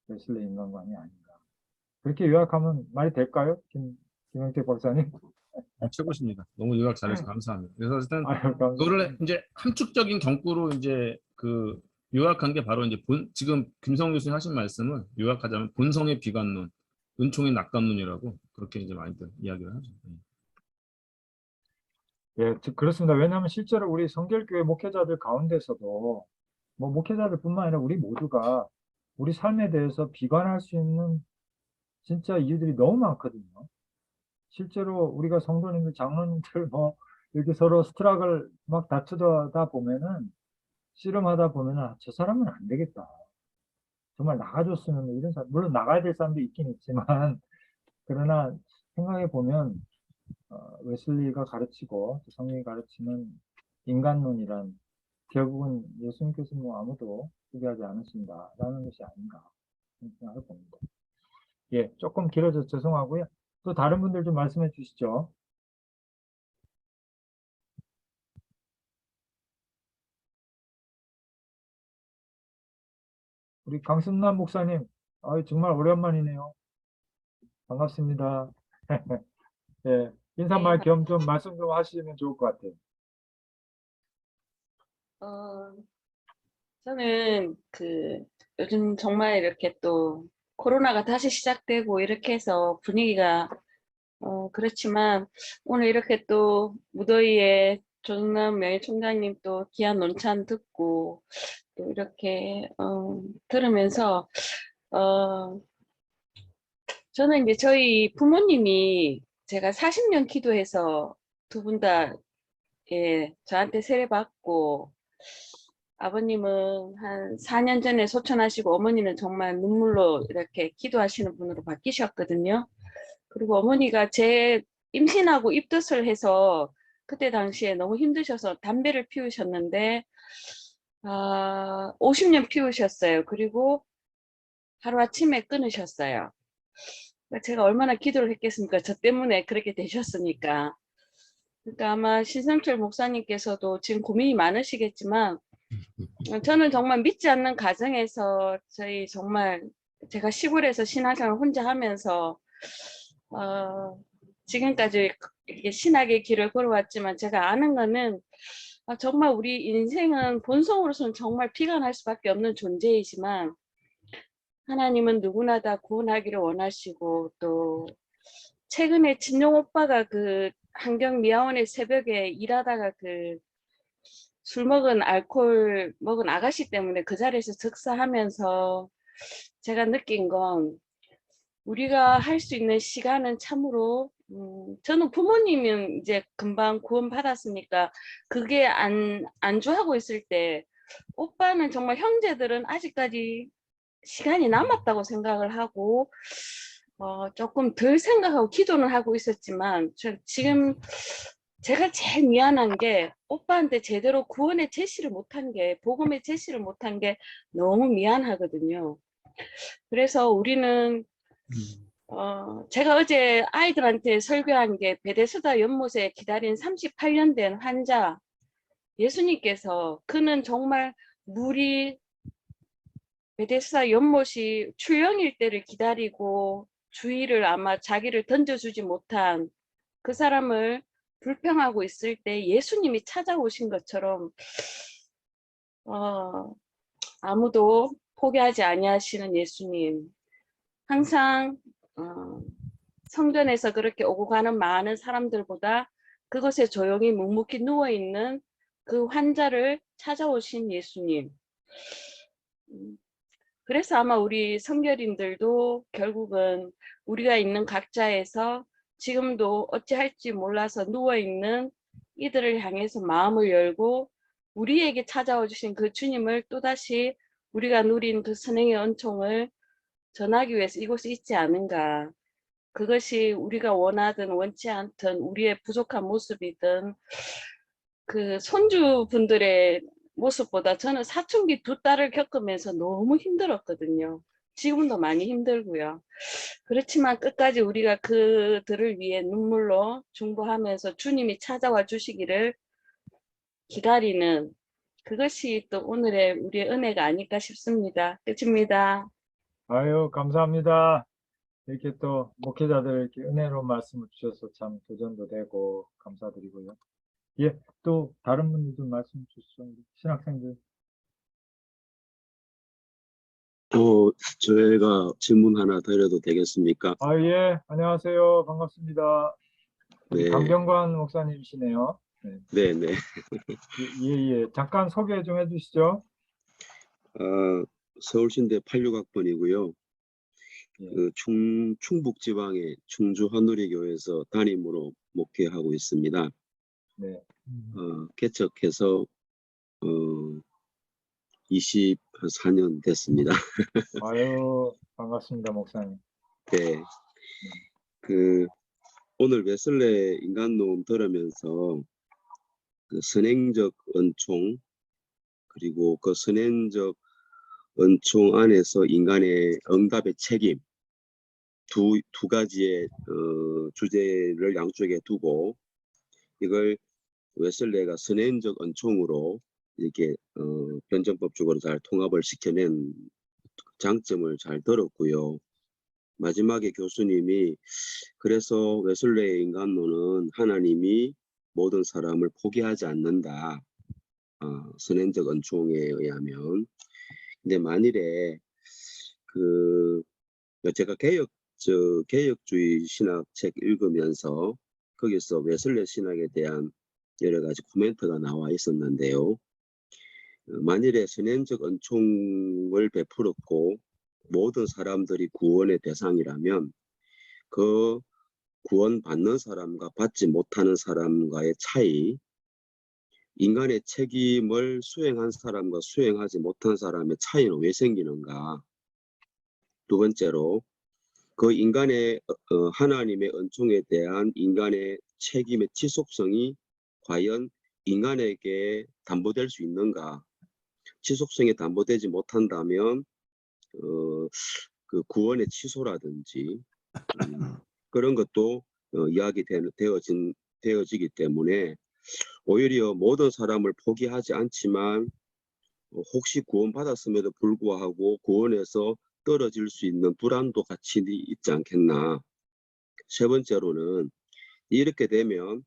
S3: 웨슬리 인간관이 아닌가. 그렇게 요약하면 말이 될까요? 김영태 박사님?
S2: 최고십니다. 너무 요약 잘해서 감사합니다. 그래서 일단
S3: 아유, 감사합니다.
S2: 그거를 이제 함축적인 경구로 이제 그 요약한 게 바로 이제 지금 김성 교수님 하신 말씀을 요약하자면 본성의 비관론, 은총의 낙관론이라고 그렇게 이제 많이들 이야기를 하죠.
S3: 예, 그렇습니다. 왜냐하면 실제로 우리 성결교회 목회자들 가운데서도 뭐 목회자들뿐만 아니라 우리 모두가 우리 삶에 대해서 비관할 수 있는 진짜 이유들이 너무 많거든요. 실제로 우리가 성도님들, 장로님들 뭐 이렇게 서로 스트럭을 막 다투다 보면은 씨름하다 보면은 저 사람은 안 되겠다. 정말 나가줬으면 이런 사람, 물론 나가야 될 사람도 있긴 있지만 그러나 생각해 보면 웨슬리가 가르치고 성령이 가르치는 인간론이란 결국은 예수님께서 뭐 아무도 포기하지 않으신다라는 것이 아닌가 생각을 봅니다. 예, 조금 길어져서 죄송하고요. 또 다른 분들 좀 말씀해 주시죠. 우리 강순남 목사님, 정말 오랜만이네요. 반갑습니다. 예, 인사말 겸 좀 말씀 좀 하시면 좋을 것 같아요.
S6: 저는 요즘 정말 이렇게 또 코로나가 다시 시작되고 이렇게 해서 분위기가 그렇지만 오늘 이렇게 또 무더위에 조정남 명예총장님 또 귀한 논찬 듣고 또 이렇게 들으면서 저는 이제 저희 부모님이 제가 40년 기도해서 두 분 다 저한테 세례 받고 아버님은 한 4년 전에 소천하시고 어머니는 정말 눈물로 이렇게 기도하시는 분으로 바뀌셨거든요. 그리고 어머니가 제 임신하고 입덧을 해서 그때 당시에 너무 힘드셔서 담배를 피우셨는데 50년 피우셨어요. 그리고 하루아침에 끊으셨어요. 제가 얼마나 기도를 했겠습니까? 저 때문에 그렇게 되셨으니까. 그러니까 아마 신성철 목사님께서도 지금 고민이 많으시겠지만 저는 정말 믿지 않는 가정에서 저희 정말 제가 시골에서 신앙생활을 혼자 하면서 지금까지 이렇게 신학의 길을 걸어왔지만 제가 아는 거는 정말 우리 인생은 본성으로서는 정말 비관할 수밖에 없는 존재이지만 하나님은 누구나 다 구원하기를 원하시고 또 최근에 진용 오빠가 그 한경 미아원의 새벽에 일하다가 술 먹은 알코올 먹은 아가씨 때문에 그 자리에서 즉사하면서 제가 느낀 건 우리가 할 수 있는 시간은 참으로 저는 부모님은 이제 금방 구원 받았으니까 그게 안주하고 있을 때 오빠는 정말 형제들은 아직까지 시간이 남았다고 생각을 하고 조금 덜 생각하고 기도는 하고 있었지만 지금 제가 제일 미안한 게 오빠한테 제대로 구원의 제시를 못한 게 복음의 제시를 못한 게 너무 미안하거든요. 그래서 우리는 제가 어제 아이들한테 설교한 게 베데스다 연못에 기다린 38년 된 환자 예수님께서 그는 정말 물이 베데스다 연못이 출렁일 때를 기다리고 주의를 아마 자기를 던져주지 못한 그 사람을 불평하고 있을 때 예수님이 찾아오신 것처럼 아무도 포기하지 아니하시는 예수님 항상 성전에서 그렇게 오고 가는 많은 사람들보다 그곳에 조용히 묵묵히 누워있는 그 환자를 찾아오신 예수님. 그래서 아마 우리 성결인들도 결국은 우리가 있는 각자에서 지금도 어찌할지 몰라서 누워있는 이들을 향해서 마음을 열고 우리에게 찾아와 주신 그 주님을 또다시 우리가 누린 그 선행의 은총을 전하기 위해서 이곳에 있지 않은가. 그것이 우리가 원하든 원치 않든 우리의 부족한 모습이든 그 손주분들의 모습보다 저는 사춘기 두 딸을 겪으면서 너무 힘들었거든요. 지금도 많이 힘들고요. 그렇지만 끝까지 우리가 그들을 위해 눈물로 중보하면서 주님이 찾아와 주시기를 기다리는 그것이 또 오늘의 우리의 은혜가 아닐까 싶습니다. 끝입니다.
S3: 아유, 감사합니다. 이렇게 또 목회자들 이렇게 은혜로운 말씀을 주셔서 참 도전도 되고 감사드리고요. 예, 또 다른 분들도 말씀 주시죠. 신학생들.
S7: 저희가 질문 하나 드려도 되겠습니까?
S3: 아, 예, 안녕하세요. 반갑습니다. 우리
S7: 네.
S3: 강병관 목사님이시네요. 네.
S7: 네네.
S3: 예. 잠깐 소개 좀 해주시죠.
S7: 서울신대 86학번이고요.
S3: 예.
S7: 충북 지방의 충주 헌누리교회에서 담임으로 목회하고 있습니다.
S3: 네.
S7: 개척해서 24년 됐습니다.
S3: 아유, 반갑습니다, 목사님.
S7: 네. 오늘 웨슬레 인간노음 들으면서 그 선행적 은총 그리고 그 선행적 은총 안에서 인간의 응답의 책임 두 가지의 주제를 양쪽에 두고 이걸 웨슬레가 선행적 은총으로 이렇게 변증법적으로 잘 통합을 시켜낸 장점을 잘 들었고요. 마지막에 교수님이 그래서 웨슬레의 인간론은 하나님이 모든 사람을 포기하지 않는다. 선행적 은총에 의하면. 근데 만일에 제가 개혁주의 신학책 읽으면서 거기서 웨슬레 신학에 대한 여러 가지 코멘트가 나와 있었는데요. 만일에 선행적 은총을 베풀었고 모든 사람들이 구원의 대상이라면 그 구원받는 사람과 받지 못하는 사람과의 차이, 인간의 책임을 수행한 사람과 수행하지 못한 사람의 차이는 왜 생기는가? 두 번째로 그 인간의 하나님의 은총에 대한 인간의 책임의 지속성이 과연 인간에게 담보될 수 있는가? 지속성이 담보되지 못한다면 그 구원의 취소라든지 그런 것도 되어지기 때문에 오히려 모든 사람을 포기하지 않지만 혹시 구원받았음에도 불구하고 구원에서 떨어질 수 있는 불안도 같이 있지 않겠나. 세 번째로는 이렇게 되면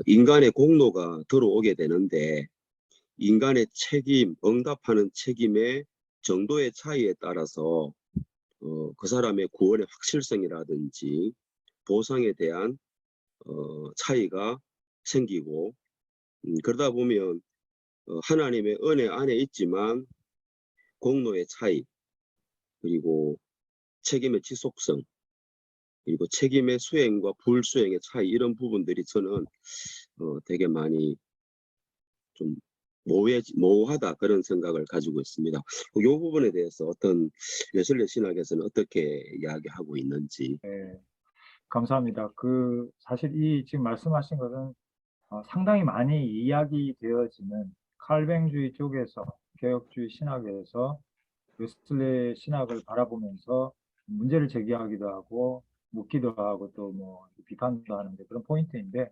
S7: 인간의 공로가 들어오게 되는데 인간의 책임, 응답하는 책임의 정도의 차이에 따라서 그 사람의 구원의 확실성이라든지 보상에 대한 차이가 생기고 그러다 보면 하나님의 은혜 안에 있지만 공로의 차이 그리고 책임의 지속성 그리고 책임의 수행과 불수행의 차이 이런 부분들이 저는 되게 많이 좀 모호하다 그런 생각을 가지고 있습니다. 이 부분에 대해서 어떤 웨슬리 신학에서는 어떻게 이야기하고 있는지.
S3: 네, 감사합니다. 사실 이 지금 말씀하신 것은 상당히 많이 이야기되어지는 칼뱅주의 쪽에서 개혁주의 신학에서 웨슬리 신학을 바라보면서 문제를 제기하기도 하고 묻기도 하고 또 뭐 비판도 하는데 그런 포인트인데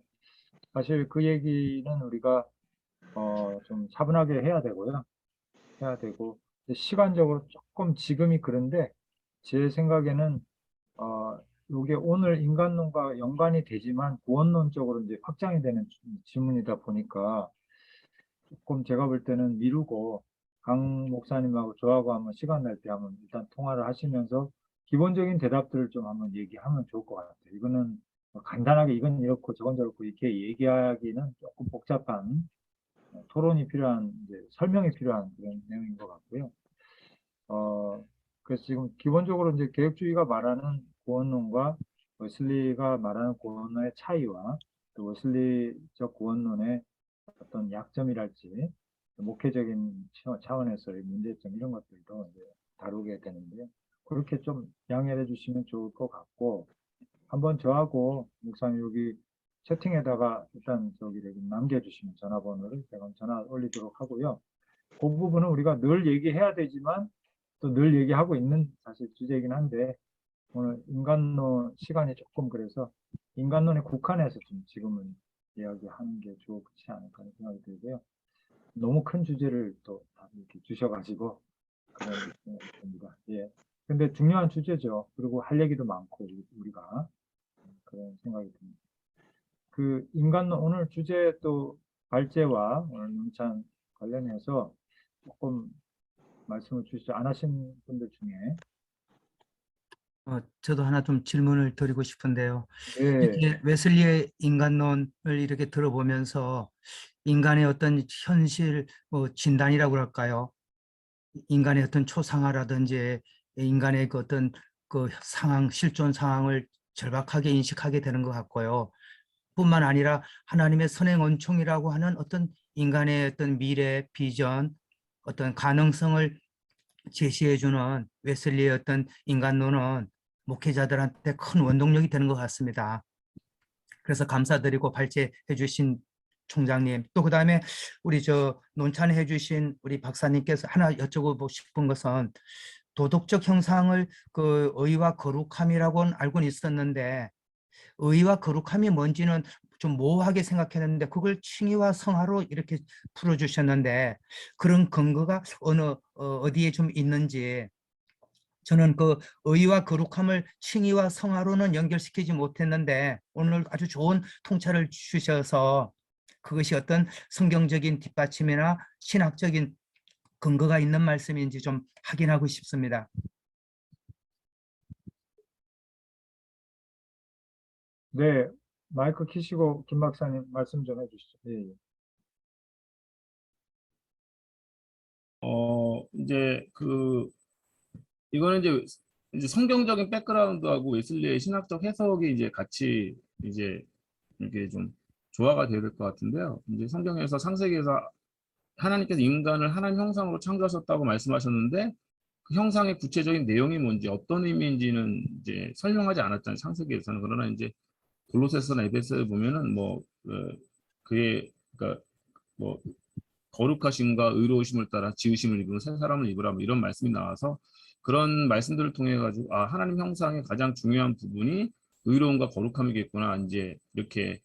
S3: 사실 그 얘기는 우리가 좀 차분하게 해야 되고요. 해야 되고 시간적으로 조금 지금이 그런데 제 생각에는 이게 오늘 인간론과 연관이 되지만 구원론 쪽으로 이제 확장이 되는 질문이다 보니까 조금 제가 볼 때는 미루고 강 목사님하고 저하고 한번 시간 날 때 한번 일단 통화를 하시면서 기본적인 대답들을 좀 한번 얘기하면 좋을 것 같아요. 이거는 간단하게 이건 이렇고 저건 저렇고 이렇게 얘기하기는 조금 복잡한 토론이 필요한 이제 설명이 필요한 그런 내용인 것 같고요. 그래서 지금 기본적으로 이제 개혁주의가 말하는 구원론과 웨슬리가 말하는 구원론의 차이와 또 웨슬리적 구원론의 어떤 약점이랄지 목회적인 차원에서의 문제점 이런 것들도 이제 다루게 되는데요. 그렇게 좀 양해해 주시면 좋을 것 같고 한번 저하고 목사님 여기 채팅에다가 일단 저기를 좀 남겨주시면 전화번호를 제가 전화 올리도록 하고요. 그 부분은 우리가 늘 얘기해야 되지만 또 늘 얘기하고 있는 사실 주제이긴 한데 오늘 인간론 시간이 조금 그래서 인간론에 국한해서 좀 지금은 이야기하는 게 좋지 않을까 하는 생각이 들고요. 너무 큰 주제를 또 이렇게 주셔가지고 그런 생각이 듭니다. 예. 근데 중요한 주제죠. 그리고 할 얘기도 많고 우리가 그런 생각이 듭니다. 그 인간론 오늘 주제 또 발제와 오늘 논찬 관련해서 조금 말씀을 주시죠. 안 하신 분들 중에.
S8: 저도 하나 좀 질문을 드리고 싶은데요.
S3: 네.
S8: 이렇게 웨슬리의 인간론을 이렇게 들어보면서 인간의 어떤 현실 진단이라고 할까요? 인간의 어떤 초상화라든지 인간의 그 어떤 그 상황, 실존 상황을 절박하게 인식하게 되는 것 같고요. 뿐만 아니라 하나님의 선행 원총이라고 하는 어떤 인간의 어떤 미래, 비전, 어떤 가능성을 제시해주는 웨슬리의 어떤 인간론은 목회자들한테 큰 원동력이 되는 것 같습니다. 그래서 감사드리고 발제해 주신 총장님, 또 그다음에 우리 논찬해 주신 우리 박사님께서 하나 여쭤보고 싶은 것은 도덕적 형상을 그 의와 거룩함이라고는 알고는 있었는데 의와 거룩함이 뭔지는 좀 모호하게 생각했는데 그걸 칭의와 성화로 이렇게 풀어주셨는데 그런 근거가 어디에 좀 있는지 저는 그 의와 거룩함을 칭의와 성화로는 연결시키지 못했는데 오늘 아주 좋은 통찰을 주셔서 그것이 어떤 성경적인 뒷받침이나 신학적인 근거가 있는 말씀인지 좀 확인하고 싶습니다.
S3: 네. 마이크 키시고 김 박사님 말씀 좀 해주시죠. 예, 예.
S2: 이제 이거는 이제 성경적인 백그라운드하고 웨슬리의 신학적 해석이 이제 같이 이제 이렇게 좀 조화가 돼야 될 것 같은데요. 이제 성경에서 창세기에서 하나님께서 인간을 하나님 형상으로 창조하셨다고 말씀하셨는데 그 형상의 구체적인 내용이 뭔지 어떤 의미인지는 이제 설명하지 않았잖아요. 창세기에서는. 그러나 이제 골로새서나 에베소에 보면은 그러니까 뭐 거룩하심과 의로우심을 따라 지으심을 입으로 새 사람을 입으라 뭐 이런 말씀이 나와서 그런 말씀들을 통해 가지고 하나님 형상의 가장 중요한 부분이 의로움과 거룩함이겠구나 이제 이렇게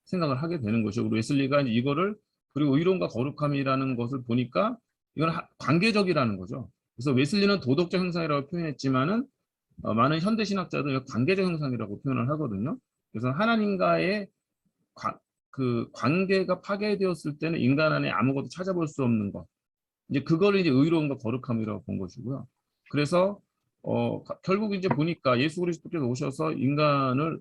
S2: 생각을 하게 되는 것이죠. 우리 웨슬리가 이제 이거를 그리고 의로움과 거룩함이라는 것을 보니까 이건 관계적이라는 거죠. 그래서 웨슬리는 도덕적 형상이라고 표현했지만은 많은 현대 신학자들은 관계적 형상이라고 표현을 하거든요. 그래서 하나님과의 그 관계가 파괴되었을 때는 인간 안에 아무것도 찾아볼 수 없는 것. 이제 그거를 이제 의로움과 거룩함이라고 본 것이고요. 그래서 결국 이제 보니까 예수 그리스도께서 오셔서 인간을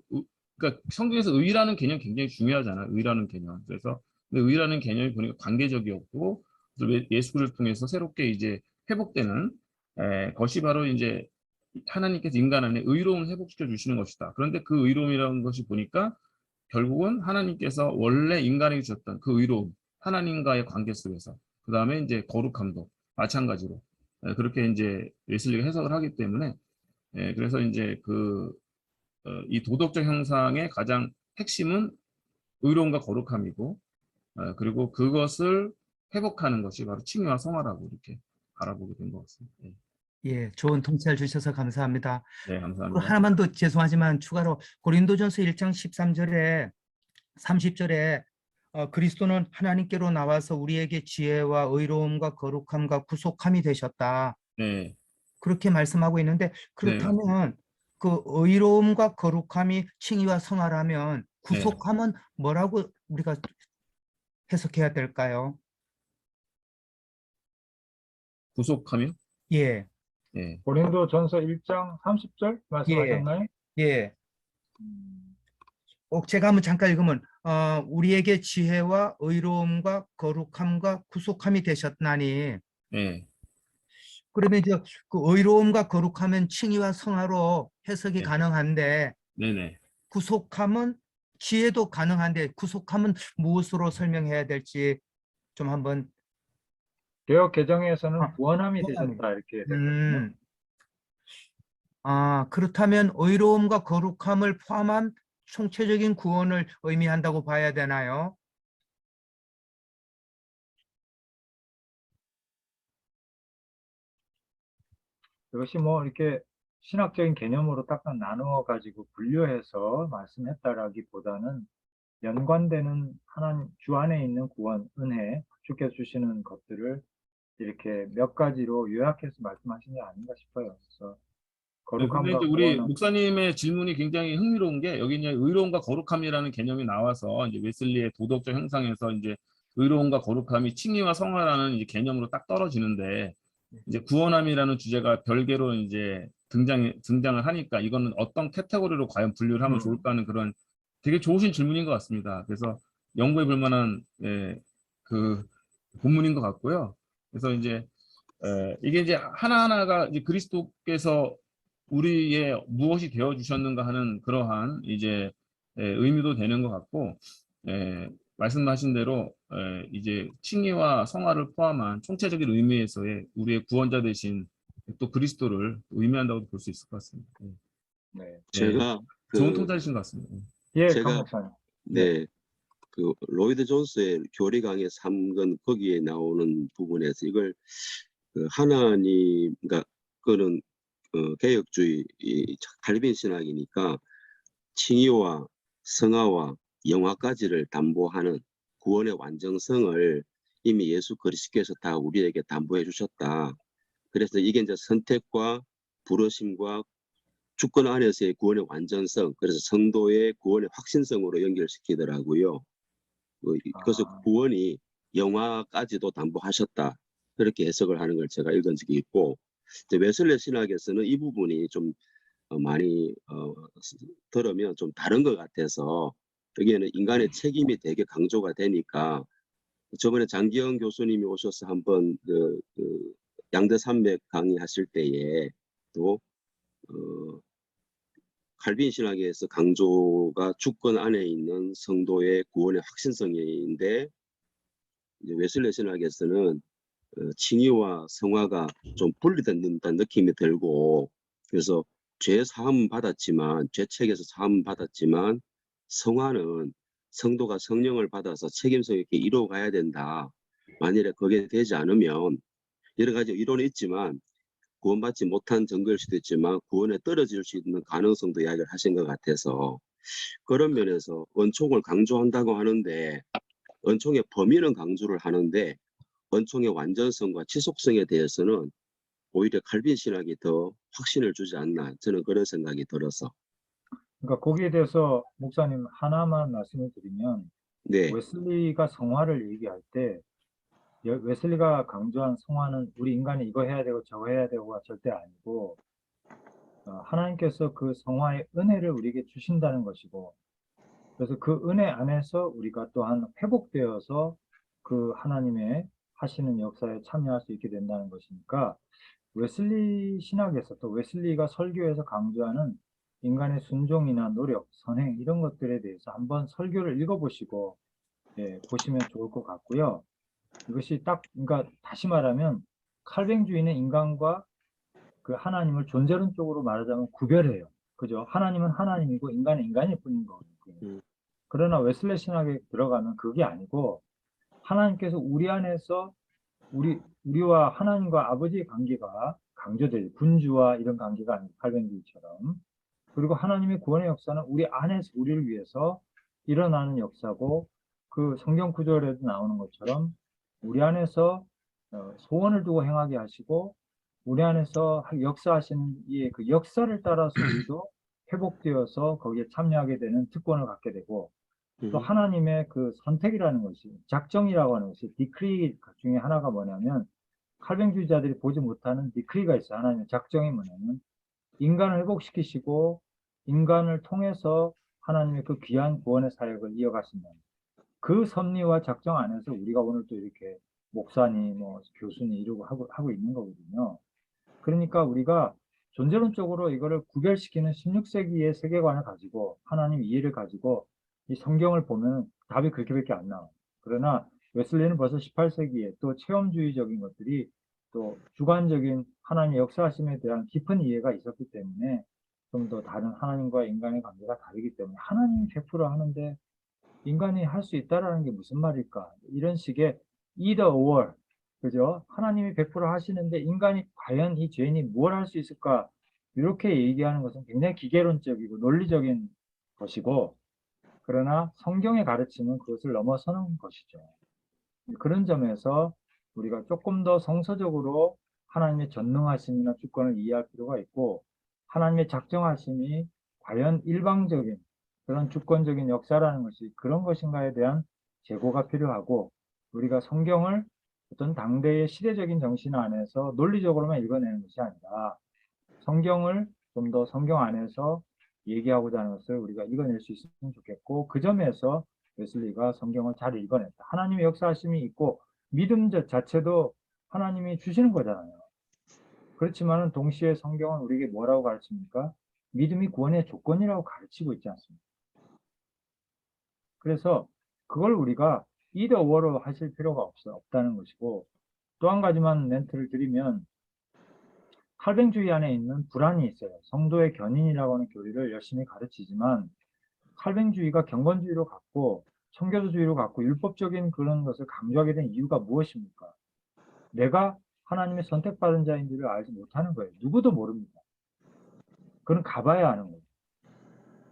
S2: 그러니까 성경에서 의라는 개념 굉장히 중요하잖아요. 의라는 개념. 그래서 의라는 개념이 보니까 관계적이었고 예수 그리스도를 통해서 새롭게 이제 회복되는 것이 바로 이제 하나님께서 인간 안에 의로움을 회복시켜 주시는 것이다. 그런데 그 의로움이라는 것이 보니까 결국은 하나님께서 원래 인간에게 주셨던 그 의로움, 하나님과의 관계 속에서, 그 다음에 이제 거룩함도 마찬가지로 그렇게 이제 웨슬리가 해석을 하기 때문에, 그래서 이제 이 도덕적 형상의 가장 핵심은 의로움과 거룩함이고, 그리고 그것을 회복하는 것이 바로 칭의와 성화라고 이렇게 바라보게 된 것 같습니다. 예.
S8: 예, 좋은 통찰 주셔서 감사합니다.
S2: 네,
S8: 그리고
S2: 감사합니다.
S8: 하나만 더 죄송하지만 추가로 고린도전서 1장 13절에 30절에 그리스도는 하나님께로 나와서 우리에게 지혜와 의로움과 거룩함과 구속함이 되셨다.
S2: 네,
S8: 그렇게 말씀하고 있는데, 그렇다면 그 의로움과 거룩함이 칭의와 성화라면 구속함은 뭐라고 우리가 해석해야 될까요?
S2: 구속하며,
S8: 예,
S2: 예,
S3: 고린도전서 1장 30절 말씀하셨나요?
S8: 예.
S3: 음,
S8: 제가 한번 잠깐 읽으면 우리에게 지혜와 의로움과 거룩함과 구속함이 되셨나니,
S2: 예,
S8: 그러면 이제 그 의로움과 거룩함은 칭의와 성화로 해석이
S2: 네.
S8: 가능한데,
S2: 네네.
S8: 구속함은 지혜도 가능한데 구속함은 무엇으로 설명해야 될지 좀 한번.
S3: 개역 개정에서는 구원함이
S8: 구원함이.
S3: 되셨다 이렇게 됐거든요.
S8: 그렇다면 의로움과 거룩함을 포함한 총체적인 구원을 의미한다고 봐야 되나요?
S3: 이것이 뭐 이렇게 신학적인 개념으로 딱 나누어 가지고 분류해서 말씀했다라기보다는 연관되는 하나님 주 안에 있는 구원, 은혜, 주께서 주시는 것들을 이렇게 몇 가지로 요약해서 말씀하신 게 아닌가 싶어요. 그래서
S2: 근데
S3: 거룩함과
S2: 이제 우리
S3: 구원은
S2: 목사님의 질문이 굉장히 흥미로운 게, 여기 이제 의로움과 거룩함이라는 개념이 나와서 이제 웨슬리의 도덕적 형상에서 이제 의로움과 거룩함이 칭의와 성화라는 이제 개념으로 딱 떨어지는데, 이제 구원함이라는 주제가 별개로 이제 등장을 하니까 이거는 어떤 카테고리로 과연 분류를 하면 좋을까 하는 그런 되게 좋으신 질문인 것 같습니다. 그래서 연구해 볼 만한 그 본문인 것 같고요. 그래서 이제 이게 이제 하나하나가 이제 그리스도께서 우리의 무엇이 되어 주셨는가 하는 그러한 이제 의미도 되는 것 같고, 말씀하신 대로 이제 칭의와 성화를 포함한 총체적인 의미에서의 우리의 구원자 되신 또 그리스도를 의미한다고 볼 수 있을 것 같습니다.
S3: 네.
S7: 제가
S2: 좋은 통찰이신 것 같습니다.
S3: 예,
S7: 제가-
S3: 강 목사님.
S7: 네, 그 로이드 존스의 교리 강의 3권 거기에 나오는 부분에서 이걸 하나님, 그러니까 그거는 개혁주의 칼빈 신학이니까 칭의와 성화와 영화까지를 담보하는 구원의 완전성을 이미 예수 그리스도께서 다 우리에게 담보해 주셨다. 그래서 이게 이제 선택과 부르심과 주권 안에서의 구원의 완전성, 그래서 성도의 구원의 확신성으로 연결시키더라고요. 그래서 구원이 영화까지도 담보하셨다. 그렇게 해석을 하는 걸 제가 읽은 적이 있고, 웨슬리 신학에서는 이 부분이 좀 많이 들으면 좀 다른 것 같아서, 여기에는 인간의 책임이 되게 강조가 되니까, 저번에 장기영 교수님이 오셔서 한번 양대산맥 강의하실 때에 또 칼빈 신학에서 강조가 주권 안에 있는 성도의 구원의 확신성인데, 이제 웨슬리 신학에서는 칭의와 성화가 좀 분리된다는 느낌이 들고, 그래서 죄 사함 받았지만, 죄책에서 사함 받았지만 성화는 성도가 성령을 받아서 책임성 있게 이루어가야 된다. 만일에 그게 되지 않으면 여러 가지 이론이 있지만 구원받지 못한 증거일 수도 있지만 구원에 떨어질 수 있는 가능성도 이야기를 하신 것 같아서, 그런 면에서 은총을 강조한다고 하는데 은총의 범위는 강조를 하는데 은총의 완전성과 지속성에 대해서는 오히려 칼빈 신학이 더 확신을 주지 않나, 저는 그런 생각이 들어서.
S3: 그러니까 거기에 대해서 목사님 하나만 말씀을 드리면,
S7: 네,
S3: 웨슬리가 성화를 얘기할 때 웨슬리가 강조한 성화는 우리 인간이 이거 해야 되고 저거 해야 되고가 절대 아니고, 하나님께서 그 성화의 은혜를 우리에게 주신다는 것이고, 그래서 그 은혜 안에서 우리가 또한 회복되어서 그 하나님의 하시는 역사에 참여할 수 있게 된다는 것이니까, 웨슬리 신학에서 또 웨슬리가 설교에서 강조하는 인간의 순종이나 노력, 선행 이런 것들에 대해서 한번 설교를 읽어보시고 보시면 좋을 것 같고요. 이것이 딱, 그러니까 다시 말하면 칼뱅주의는 인간과 그 하나님을 존재론적으로 말하자면 구별해요. 그죠? 하나님은 하나님이고 인간은 인간일 뿐인 거거든요. 그러나 웨슬레 신학에 들어가면 그게 아니고 하나님께서 우리 안에서 우리와 하나님과 아버지의 관계가 강조돼요. 군주와 이런 관계가 아니고 칼뱅주의처럼. 그리고 하나님의 구원의 역사는 우리 안에서 우리를 위해서 일어나는 역사고 그 성경 구절에도 나오는 것처럼 우리 안에서 소원을 두고 행하게 하시고 우리 안에서 역사하시는 이 그 역사를 따라서 우리도 회복되어서 거기에 참여하게 되는 특권을 갖게 되고 또 하나님의 그 선택이라는 것이 작정이라고 하는 것이 디크리 중에 하나가 뭐냐면 칼뱅주의자들이 보지 못하는 디크리가 있어요. 하나님의 작정이 뭐냐면 인간을 회복시키시고 인간을 통해서 하나님의 그 귀한 구원의 사역을 이어가신다는 그 섭리와 작정 안에서 우리가 오늘 또 이렇게 목사니 뭐 교수니 이러고 하고 있는 거거든요. 그러니까 우리가 존재론적으로 이거를 구별시키는 16세기의 세계관을 가지고 하나님 이해를 가지고 이 성경을 보면 답이 그렇게밖에 안 나와요. 그러나 웨슬리는 벌써 18세기에 또 체험주의적인 것들이 또 주관적인 하나님의 역사하심에 대한 깊은 이해가 있었기 때문에 좀 더 다른 하나님과 인간의 관계가 다르기 때문에 하나님이 100% 하는데 인간이 할 수 있다라는 게 무슨 말일까? 이런 식의 either or, 그죠? 하나님이 100% 하시는데 인간이 과연 이 죄인이 뭘 할 수 있을까? 이렇게 얘기하는 것은 굉장히 기계론적이고 논리적인 것이고, 그러나 성경의 가르침은 그것을 넘어서는 것이죠. 그런 점에서 우리가 조금 더 성서적으로 하나님의 전능하심이나 주권을 이해할 필요가 있고, 하나님의 작정하심이 과연 일방적인 그런 주권적인 역사라는 것이 그런 것인가에 대한 재고가 필요하고, 우리가 성경을 어떤 당대의 시대적인 정신 안에서 논리적으로만 읽어내는 것이 아니라 성경을 좀 더 성경 안에서 얘기하고자 하는 것을 우리가 읽어낼 수 있으면 좋겠고, 그 점에서 웨슬리가 성경을 잘 읽어냈다. 하나님의 역사하심이 있고 믿음 자체도 하나님이 주시는 거잖아요. 그렇지만 동시에 성경은 우리에게 뭐라고 가르칩니까? 믿음이 구원의 조건이라고 가르치고 있지 않습니까? 그래서 그걸 우리가 either or로 하실 필요가 없다는 것이고, 또 한 가지만 멘트를 드리면 칼뱅주의 안에 있는 불안이 있어요. 성도의 견인이라고 하는 교리를 열심히 가르치지만 칼뱅주의가 경건주의로 갔고 청교도주의로 갔고 율법적인 그런 것을 강조하게 된 이유가 무엇입니까? 내가 하나님의 선택받은 자인 줄을 알지 못하는 거예요. 누구도 모릅니다. 그건 가봐야 아는 거예요.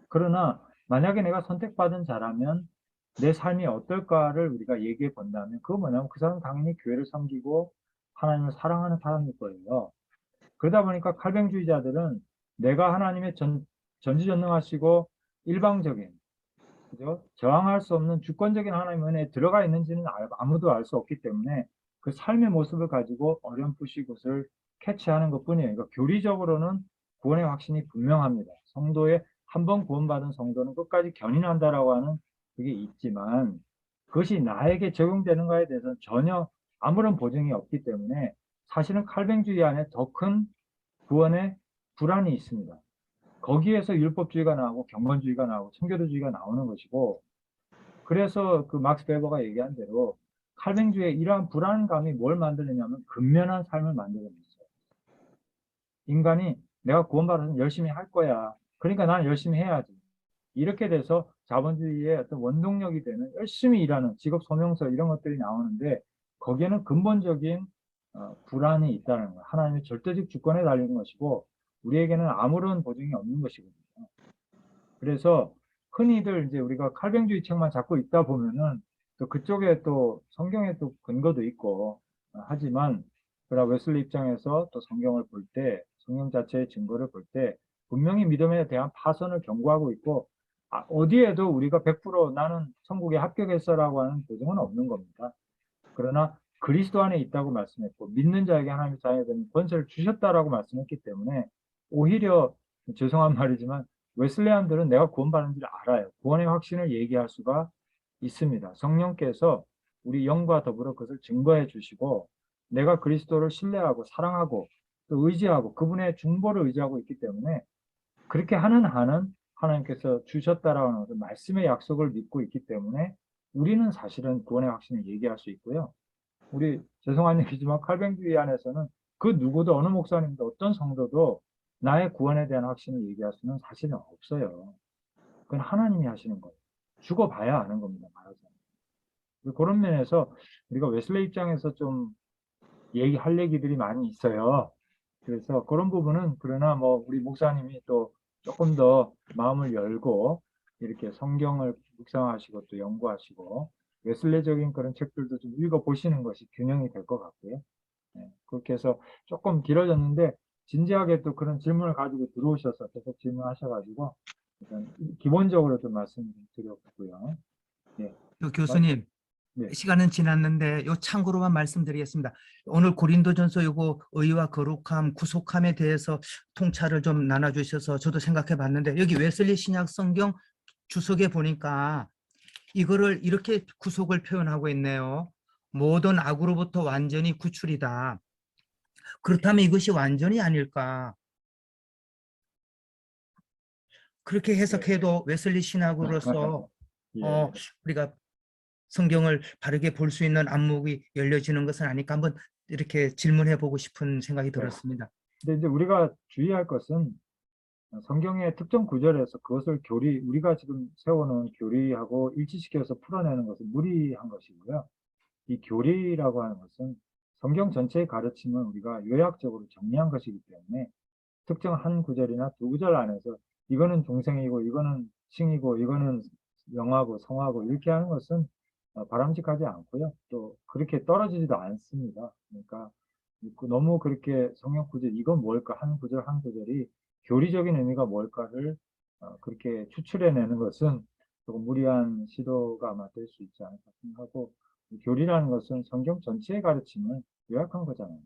S3: 그러나 만약에 내가 선택받은 자라면 내 삶이 어떨까를 우리가 얘기해 본다면 그거 뭐냐면 그 사람은 당연히 교회를 섬기고 하나님을 사랑하는 사람일 거예요. 그러다 보니까 칼뱅주의자들은 내가 하나님의 전지전능하시고 일방적인, 그죠? 저항할 수 없는 주권적인 하나님의 은혜에 들어가 있는지는 아무도 알 수 없기 때문에 그 삶의 모습을 가지고 어렴풋이 그것을 캐치하는 것뿐이에요. 그러니까 교리적으로는 구원의 확신이 분명합니다. 성도의 한 번 구원받은 성도는 끝까지 견인한다라고 하는 그게 있지만 그것이 나에게 적용되는가에 대해서는 전혀 아무런 보증이 없기 때문에 사실은 칼뱅주의 안에 더 큰 구원의 불안이 있습니다. 거기에서 율법주의가 나오고 경건주의가 나오고 청교도주의가 나오는 것이고, 그래서 그 막스 베버가 얘기한 대로 칼뱅주의의 이러한 불안감이 뭘 만들느냐면 근면한 삶을 만들어냈어요. 인간이 내가 구원받아서 열심히 할 거야. 그러니까 나는 열심히 해야지. 이렇게 돼서 자본주의의 어떤 원동력이 되는 열심히 일하는 직업 소명서 이런 것들이 나오는데 거기에는 근본적인 불안이 있다는 거예요. 하나님의 절대적 주권에 달린 것이고 우리에게는 아무런 보증이 없는 것이거든요. 그래서 흔히들 이제 우리가 칼뱅주의 책만 자꾸 읽다 보면은 또 그쪽에 또 성경에 또 근거도 있고 하지만 그러나 웨슬리 입장에서 또 성경을 볼 때 성경 자체의 증거를 볼 때 분명히 믿음에 대한 파선을 경고하고 있고 어디에도 우리가 100% 나는 천국에 합격했어라고 하는 보증은 없는 겁니다. 그러나 그리스도 안에 있다고 말씀했고 믿는 자에게 하나님의 자녀가 되는 권세를 주셨다라고 말씀했기 때문에 오히려 죄송한 말이지만 웨슬레안들은 내가 구원받은 줄 알아요. 구원의 확신을 얘기할 수가 있습니다. 성령께서 우리 영과 더불어 그것을 증거해 주시고 내가 그리스도를 신뢰하고 사랑하고 또 의지하고 그분의 중보를 의지하고 있기 때문에 그렇게 하는 한은 하나님께서 주셨다라는 말씀의 약속을 믿고 있기 때문에 우리는 사실은 구원의 확신을 얘기할 수 있고요. 우리 죄송한 얘기지만 칼뱅주의 안에서는 그 누구도 어느 목사님도 어떤 성도도 나의 구원에 대한 확신을 얘기할 수는 사실은 없어요. 그건 하나님이 하시는 거예요. 죽어봐야 아는 겁니다. 말하자면. 그런 면에서 우리가 웨슬레 입장에서 좀 할 얘기들이 많이 있어요. 그래서 그런 부분은 그러나 뭐 우리 목사님이 또 조금 더 마음을 열고 이렇게 성경을 묵상하시고 또 연구하시고 웨슬레적인 그런 책들도 좀 읽어보시는 것이 균형이 될 것 같고요. 네, 그렇게 해서 조금 길어졌는데 진지하게 또 그런 질문을 가지고 들어오셔서 계속 질문하셔가지고 일단 기본적으로 좀 말씀드렸고요. 네.
S8: 교수님,
S3: 네.
S8: 시간은 지났는데 요 참고로만 말씀드리겠습니다. 오늘 고린도전서 요거 의와 거룩함, 구속함에 대해서 통찰을 좀 나눠주셔서 저도 생각해 봤는데 여기 웨슬리 신약 성경 주석에 보니까 이거를 이렇게 구속을 표현하고 있네요. 모든 악으로부터 완전히 구출이다. 그렇다면 이것이 완전이 아닐까? 그렇게 해석해도 웨슬리 신학으로서
S3: 예.
S8: 우리가 성경을 바르게 볼 수 있는 안목이 열려지는 것은 아닐까 한번 이렇게 질문해 보고 싶은 생각이 들었습니다.
S3: 근데 이제 우리가 주의할 것은 성경의 특정 구절에서 그것을 우리가 지금 세워놓은 교리하고 일치시켜서 풀어내는 것은 무리한 것이고요. 이 교리라고 하는 것은 성경 전체의 가르침은 우리가 요약적으로 정리한 것이기 때문에 특정 한 구절이나 두 구절 안에서 이거는 중생이고 이거는 칭이고 이거는 영하고 성하고 이렇게 하는 것은 바람직하지 않고요. 또 그렇게 떨어지지도 않습니다. 그러니까 너무 그렇게 성경 구절 이건 뭘까 한 구절 한 구절이 교리적인 의미가 뭘까를 그렇게 추출해내는 것은 조금 무리한 시도가 아마 될 수 있지 않을까 생각하고 교리라는 것은 성경 전체의 가르침을 요약한 거잖아요.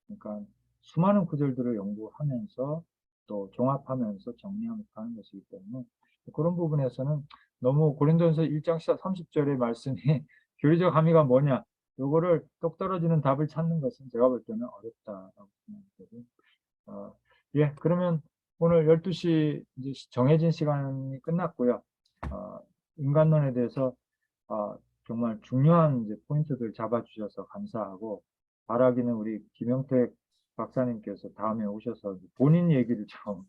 S3: 그러니까 수많은 구절들을 연구하면서 또 종합하면서 정리하면서 하는 것이기 때문에 그런 부분에서는 너무 고린도전서 1장 30절의 말씀이 교리적 함의가 뭐냐 요거를 똑 떨어지는 답을 찾는 것은 제가 볼 때는 어렵다라고 생각되고 예 그러면 오늘 12시 이제 정해진 시간이 끝났고요. 인간론에 대해서 정말 중요한 이제 포인트들 잡아주셔서 감사하고 바라기는 우리 김영택 박사님께서 다음에 오셔서 본인 얘기를 좀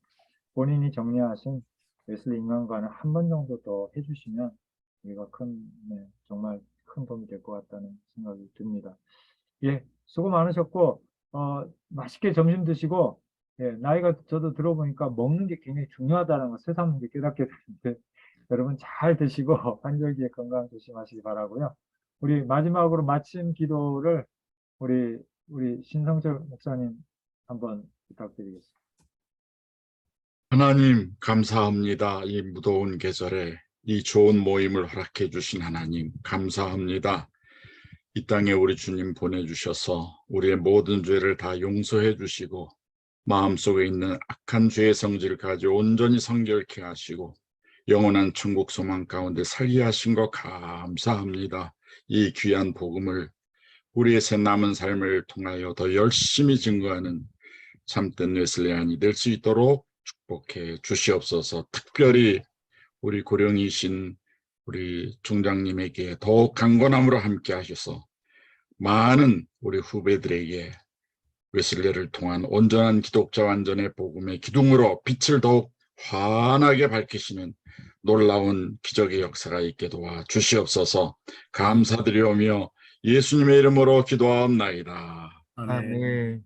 S3: 본인이 정리하신 웨슬리 인간관을 한 번 정도 더 해주시면 우리가 정말 큰 도움이 될 것 같다는 생각이 듭니다. 예, 수고 많으셨고 맛있게 점심 드시고 예, 나이가 저도 들어보니까 먹는 게 굉장히 중요하다는 걸 새삼 깨닫게 되는데 여러분 잘 드시고 환절기에 건강 조심하시기 바라고요. 우리 마지막으로 마침 기도를 우리 신성철 목사님 한번 부탁드리겠습니다.
S5: 하나님 감사합니다. 이 무더운 계절에 이 좋은 모임을 허락해 주신 하나님 감사합니다. 이 땅에 우리 주님 보내주셔서 우리의 모든 죄를 다 용서해 주시고 마음속에 있는 악한 죄의 성질을 가지고 온전히 성결케 하시고 영원한 천국 소망 가운데 살게 하신 것 감사합니다. 이 귀한 복음을 우리의 새 남은 삶을 통하여 더 열심히 증거하는 참된 웨슬레안이 될 수 있도록 축복해 주시옵소서. 특별히 우리 고령이신 우리 총장님에게 더욱 강건함으로 함께 하셔서 많은 우리 후배들에게 웨슬레를 통한 온전한 기독자 완전의 복음의 기둥으로 빛을 더욱 환하게 밝히시는 놀라운 기적의 역사가 있게 도와 주시옵소서. 감사드리오며 예수님의 이름으로 기도하옵나이다.
S2: 아멘.
S8: 아멘.